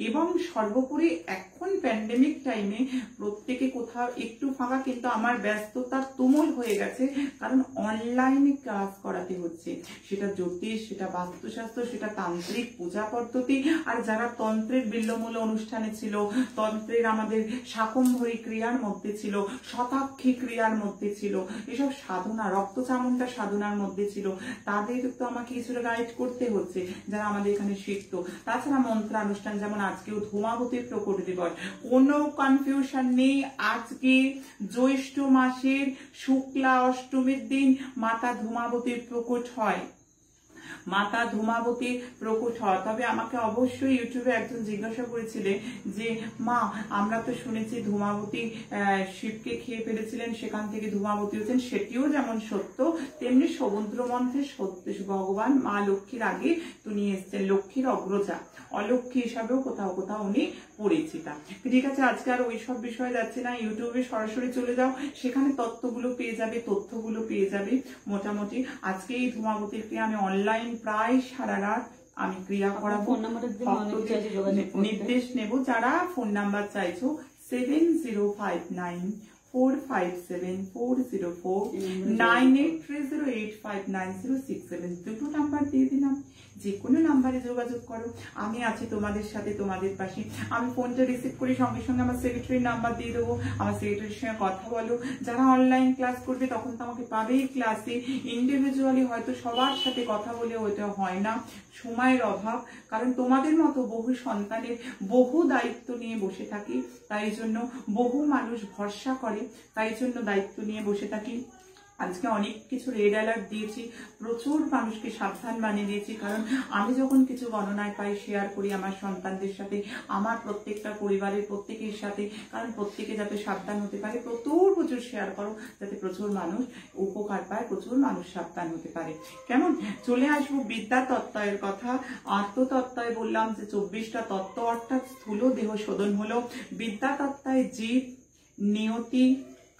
এবং সর্বোপরি এখন প্যান্ডেমিক টাইমে প্রত্যেকে কোথাও একটু ফাঁকা, কিন্তু আমার ব্যস্ততা তুমুল হয়ে গেছে, কারণ অনলাইনে ক্লাস করাতে হচ্ছে, সেটা জ্যোতিষ, সেটা বাস্তুশাস্ত্র, সেটা তান্ত্রিক পূজা পদ্ধতি, আর যারা তন্ত্রের বিল্লমূল অনুষ্ঠানে ছিল, তন্ত্রের আমাদের শাকম্ভরী ক্রিয়ার মধ্যে ছিল, শতাক্ষী ক্রিয়ার মধ্যে ছিল, এসব সাধনা, রক্তচামুন্ডা সাধনার মধ্যে ছিল, তাদের তো আমাকে কিছুটা গাইড করতে হচ্ছে, যারা আমাদের এখানে শিখতো। তাছাড়া মন্ত্রানুষ্ঠান, যেমন আজকেও ধূমাবতীর প্রকট দিবস, কোনো কনফিউশন নেই, আজকে জ্যৈষ্ঠ মাসের শুক্লা অষ্টমীর দিন মাতা ধূমাবতীর প্রকট হয়, মাতা ধূমাবতী প্রকট হয়। তবে আমাকে অবশ্যই ইউটিউবে একজন জিজ্ঞাসা করেছিলেন যে মা, আমরা তো শুনেছি ধূমাবতী শিবকে খেয়ে ফেলেছিলেন, সেখান থেকে ধূমাবতী হচ্ছেন, সেটিও যেমন সত্য, তেমনি সমুদ্র মন্থে সত্য ভগবান মা লক্ষ্মীর আগে তিনি এসছেন, লক্ষ্মীর অগ্রজা, অলক্ষ্মী হিসাবেও কোথাও কোথাও উনি পরিচিতা। ঠিক আছে, আজকে আর ওইসব বিষয়ে যাচ্ছে না, ইউটিউবে সরাসরি চলে যাও, সেখানে তত্ত্বগুলো পেয়ে যাবে, তথ্যগুলো পেয়ে যাবে। মোটামুটি আজকে এই ধূমাবতীকে আমি অনলাইন প্রায় সারা রাত আমি ক্রিয়া করাবো, নির্দেশ নেব। যারা ফোন নাম্বার চাইছো 7059 4574049830859067 দুটো নাম্বার দিয়ে দিলাম, যে কোনো নাম্বারে যোগাযোগ করো, আমি আছি তোমাদের সাথে, তোমাদের পাশে। আমি ফোনটা রিসিভ করি, সঙ্গে সঙ্গে আমার সেক্রেটারির নাম্বার দিয়ে দেবো, আমার সেক্রেটারির সঙ্গে কথা বলো। যারা অনলাইন ক্লাস করবে তখন তো আমাকে পাবেই ক্লাসে, ইন্ডিভিজুয়ালি হয়তো সবার সাথে কথা বলে ওইটা হয় না, সময়ের অভাব, কারণ তোমাদের মতো বহু সন্তানের বহু দায়িত্ব নিয়ে বসে থাকি, তাই জন্য বহু মানুষ ভরসা করে, তাই জন্য দায়িত্ব নিয়ে বসে থাকি। আজকে অনেক কিছু রেড অ্যালার্ট দিয়েছি, প্রচুর মানুষকে সাবধান বানিয়ে দিয়েছি, কারণ আমি যখন কিছু গণনায় পাই শেয়ার করি আমার সন্তানদের সাথে, আমার প্রত্যেকটা পরিবারের প্রত্যেকের সাথে, কারণ প্রত্যেকে যাতে সাবধান হতে পারে। প্রচুর শেয়ার করো, যাতে প্রচুর মানুষ উপকার পায়, প্রচুর মানুষ সাবধান হতে পারে। কেমন? চলে আসবো বিদ্যা তত্ত্বের কথা। আত্মতত্ত্বয় বললাম যে 24টা তত্ত্ব, অর্থাৎ স্থূল দেহ শোধন হলো। বিদ্যা তত্ত্বয় জীব, নিয়তি,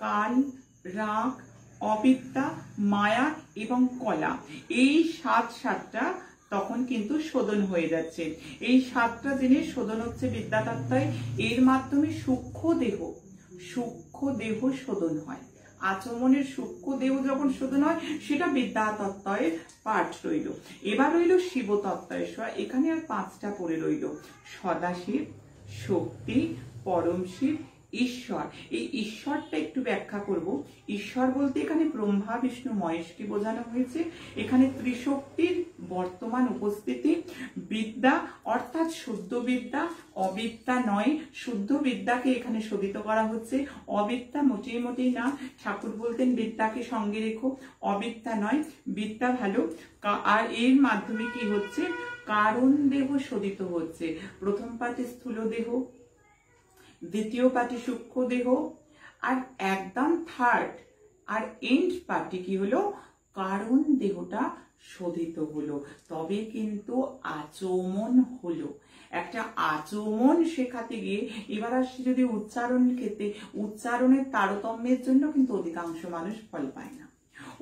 কাল, রাগ, অবিদ্যা, মায়া এবং কলা, এই সাতটা তখন কিন্তু শোধন হয়ে যাচ্ছে। এই 7টা জিনিস শোধন হচ্ছে বিদ্যা তত্ত্বয়। এর মাধ্যমে সূক্ষ্ম দেহ শোধন হয়। আচমনের সূক্ষ্ম দেহ যখন শোধন হয় সেটা বিদ্যা তত্ত্বয়ের পাঠ রইল। এবার রইল শিব তত্ত্বয়। এখানে আর 5টা পড়ে রইল: সদাশিব, শক্তি, পরম শিব, ঈশ্বর। এই ঈশ্বরটা একটু ব্যাখ্যা করব। ঈশ্বর বলতে এখানে ব্রহ্মা, বিষ্ণু, মহেশকে বোঝানো হয়েছে। এখানে ত্রিশক্তির বর্তমান উপস্থিতি। বিদ্যা অর্থাৎ শুদ্ধ বিদ্যা, অবিদ্যা নয়। শুদ্ধ বিদ্যাকে এখানে শোধিত করা হচ্ছে, অবিদ্যা মোটেই না। ঠাকুর বলতেন বিদ্যাকে সঙ্গে রেখো, অবিদ্যা নয়, বিদ্যা ভালো। আর এর মাধ্যমে কি হচ্ছে? কারণ দেহ শোধিত হচ্ছে। প্রথম পাঠে স্থূল দেহ, দ্বিতীয় পার্টি সূক্ষ্ম দেহ, আর একদম থার্ড আর এন্ড পার্টি কি হলো? কারণ দেহটা শোধিত হলো। তবে কিন্তু আচমন হলো। একটা আচমন শেখাতে গিয়ে এবার আসছে যদি উচ্চারণ ক্ষেত্রে, উচ্চারণের তারতম্যের জন্য কিন্তু অধিকাংশ মানুষ ফল পায় না।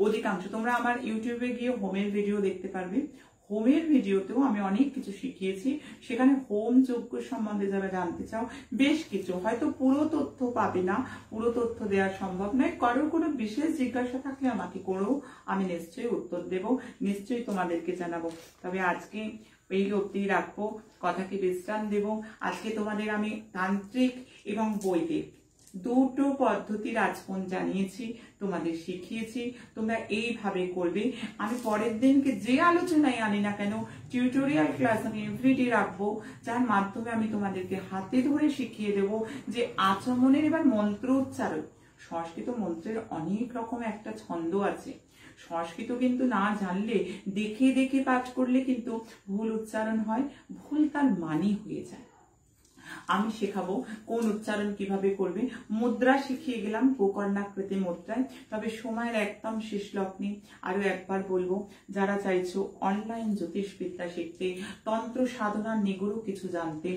অধিকাংশ, তোমরা আমার ইউটিউবে গিয়ে হোমের ভিডিও দেখতে পারবে। হোমের ভিডিওতেও আমি অনেক কিছু শিখিয়েছি। সেখানে হোম যজ্ঞ সম্বন্ধে যারা জানতে চাও, বেশ কিছু, হয়তো পুরো তথ্য পাবে না, পুরো তথ্য দেওয়া সম্ভব নয়। কারোর কোনো বিশেষ জিজ্ঞাসা থাকলে আমাকে করো, আমি নিশ্চয়ই উত্তর দেব, নিশ্চয়ই তোমাদেরকে জানাবো। তবে আজকে এই অবধি রাখবো, কথাকে বিশ্রাম দেব। আজকে তোমাদের আমি তান্ত্রিক এবং বৈদিক দুটো পদ্ধতির আচমন জানিয়েছি, তোমাদের শিখিয়েছি, তোমরা এইভাবে করবে। আমি পরের দিনকে যে আলোচনায় আনি না কেন, টিউটোরিয়াল ক্লাস আমি এভরিডে রাখবো, যার মাধ্যমে আমি তোমাদেরকে হাতে ধরে শিখিয়ে দেব যে আচমনের এবার মন্ত্র উচ্চারণ। সংস্কৃত মন্ত্রের অনেক রকম একটা ছন্দ আছে। সংস্কৃত কিন্তু না জানলে, দেখে দেখে পাঠ করলে কিন্তু ভুল উচ্চারণ হয়, ভুল তার মানে হয়ে যায়। আমি শেখাবো কোন উচ্চারণ কিভাবে করবে। মুদ্রা শিখিয়ে গেলাম গোকর্ণাকৃতি মুদ্রায়। তবে সময়ের একদম শেষ লগ্নে আরো একবার বলবো, যারা চাইছো অনলাইন জ্যোতিষবিদ্যা শিখতে, তন্ত্র সাধনার নিগুড় কিছু জানতে,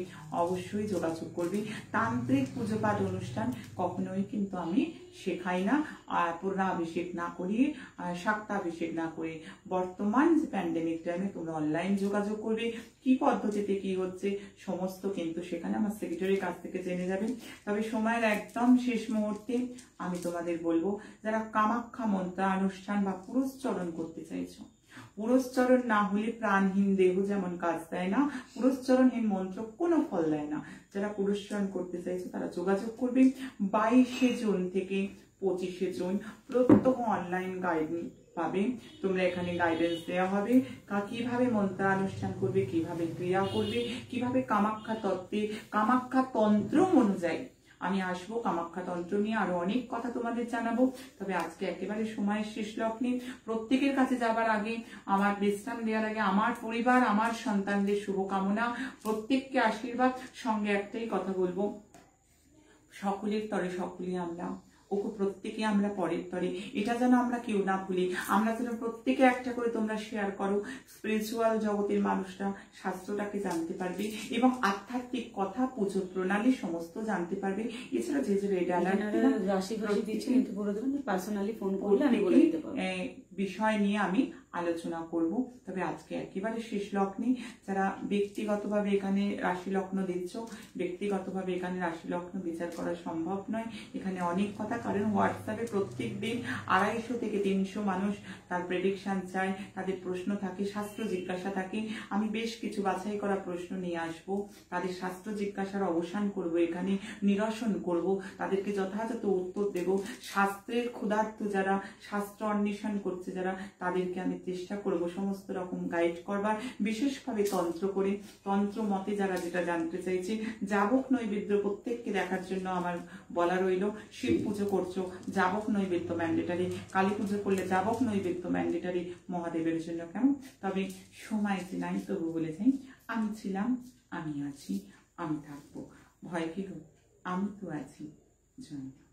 অবশ্যই যোগাযোগ করবে। তান্ত্রিক পুজো পাঠ অনুষ্ঠান কখনোই কিন্তু আমি শেখাই না, পূর্ণাভিষেক না করিয়ে, শাক্তাভিষেক না করে। বর্তমান যে প্যান্ডেমিক টাইমে তোমরা অনলাইন যোগাযোগ করবে, কি পদ্ধতিতে কি হচ্ছে সমস্ত কিন্তু সেখানে আমার সেক্রেটারির কাছ থেকে জেনে যাবেন। তবে সময়ের একদম শেষ মুহূর্তে আমি তোমাদের বলবো, যারা কামাখ্যা মন্ত্রানুষ্ঠান বা পুরস্চরণ করতে চাইছো, পুরস্চরণ না হলে প্রাণহীন দেহ যেমন কাজ দেয় না, পুরস্চরণহীন মন্ত্র কোনো ফল দেয় না। যারা পুরস্চরণ করতে চাইছো তারা যোগাযোগ করবে। 22শে জুন থেকে 25শে জুন প্রত্যহ অনলাইন গাইডেন্স পাবে। তোমরা এখানে গাইডেন্স দেওয়া হবে, কিভাবে মন্ত্রানুষ্ঠান করবে, কিভাবে ক্রিয়া করবে, কিভাবে কামাখ্যা তত্ত্বে, কামাখ্যা তন্ত্র অনুযায়ী আমি আসবো। কামাখ্যা তন্ত্র নিয়ে আরো অনেক কথা তোমাদের জানাবো। তবে আজকে একেবারে সময়ের শেষ লগ্নে প্রত্যেকের কাছে যাবার আগে, আমার বিশ্রাম দেওয়ার আগে, আমার পরিবার, আমার সন্তানদের শুভকামনা, প্রত্যেককে আশীর্বাদ। সঙ্গে একটাই কথা বলবো, সকলের তরে সকলেই আমরা, ওকে প্রত্যেকে আমরা পরের তরে, এটা যেন আমরা কেউ না ভুলি। আমরা যেন প্রত্যেকে একটা করে তোমরা শেয়ার করো, স্পিরিচুয়াল জগতের মানুষরা শাস্ত্রটাকে জানতে পারবে এবং আধ্যাত্মিক কথা, পুজো প্রণালী সমস্ত জানতে পারবে। এছাড়া যে যে রেড অ্যালার্ট রাশি দিচ্ছি কিন্তু বলে দেবেন, পার্সোনালি ফোন করলে আমি বলে দিতে পারবো। বিষয় নিয়ে আমি আলোচনা করব। তবে আজকে একেবারে শেষ লগ্নে যারা ব্যক্তিগতভাবে এখানে রাশি লগ্ন দিচ্ছ, ব্যক্তিগতভাবে এখানে রাশি লগ্ন বিচার করা সম্ভব নয়। এখানে অনেক কথা, কারণ হোয়াটসঅ্যাপে প্রত্যেক দিন 250 থেকে 300 মানুষ তার প্রেডিকশন চায়, তাদের প্রশ্ন থাকে, শাস্ত্র জিজ্ঞাসা থাকে। আমি বেশ কিছু বাছাই করা প্রশ্ন নিয়ে আসব, তাদের শাস্ত্র জিজ্ঞাসার অবসান করব, এখানে নিরসন করব, তাদেরকে যথাযথ উত্তর দেব। শাস্ত্রের ক্ষুধার্ত যারা, শাস্ত্র অন্বেষণ করছে যারা, তাদেরকে আমি চেষ্টা করব সমস্ত রকম গাইড করবার, বিশেষভাবে তন্ত্র করে, তন্ত্র মতে যারা যেটা জানতে চাইছে। যাবক নৈবেদ্য প্রত্যেককে দেখার জন্য আমার বলা রইল। শিব পুজো করছো, যাবক নৈবেদ্য ম্যান্ডেটারি। কালী পুজো করলে যাবক নৈবেদ্য ম্যান্ডেটারি মহাদেবের জন্য। কেমন? তবে সময় যে নাই, তবু বলে যাই, আমি ছিলাম, আমি আছি, আমি থাকবো। ভয় কি গো, আমি তো আছি। জয়।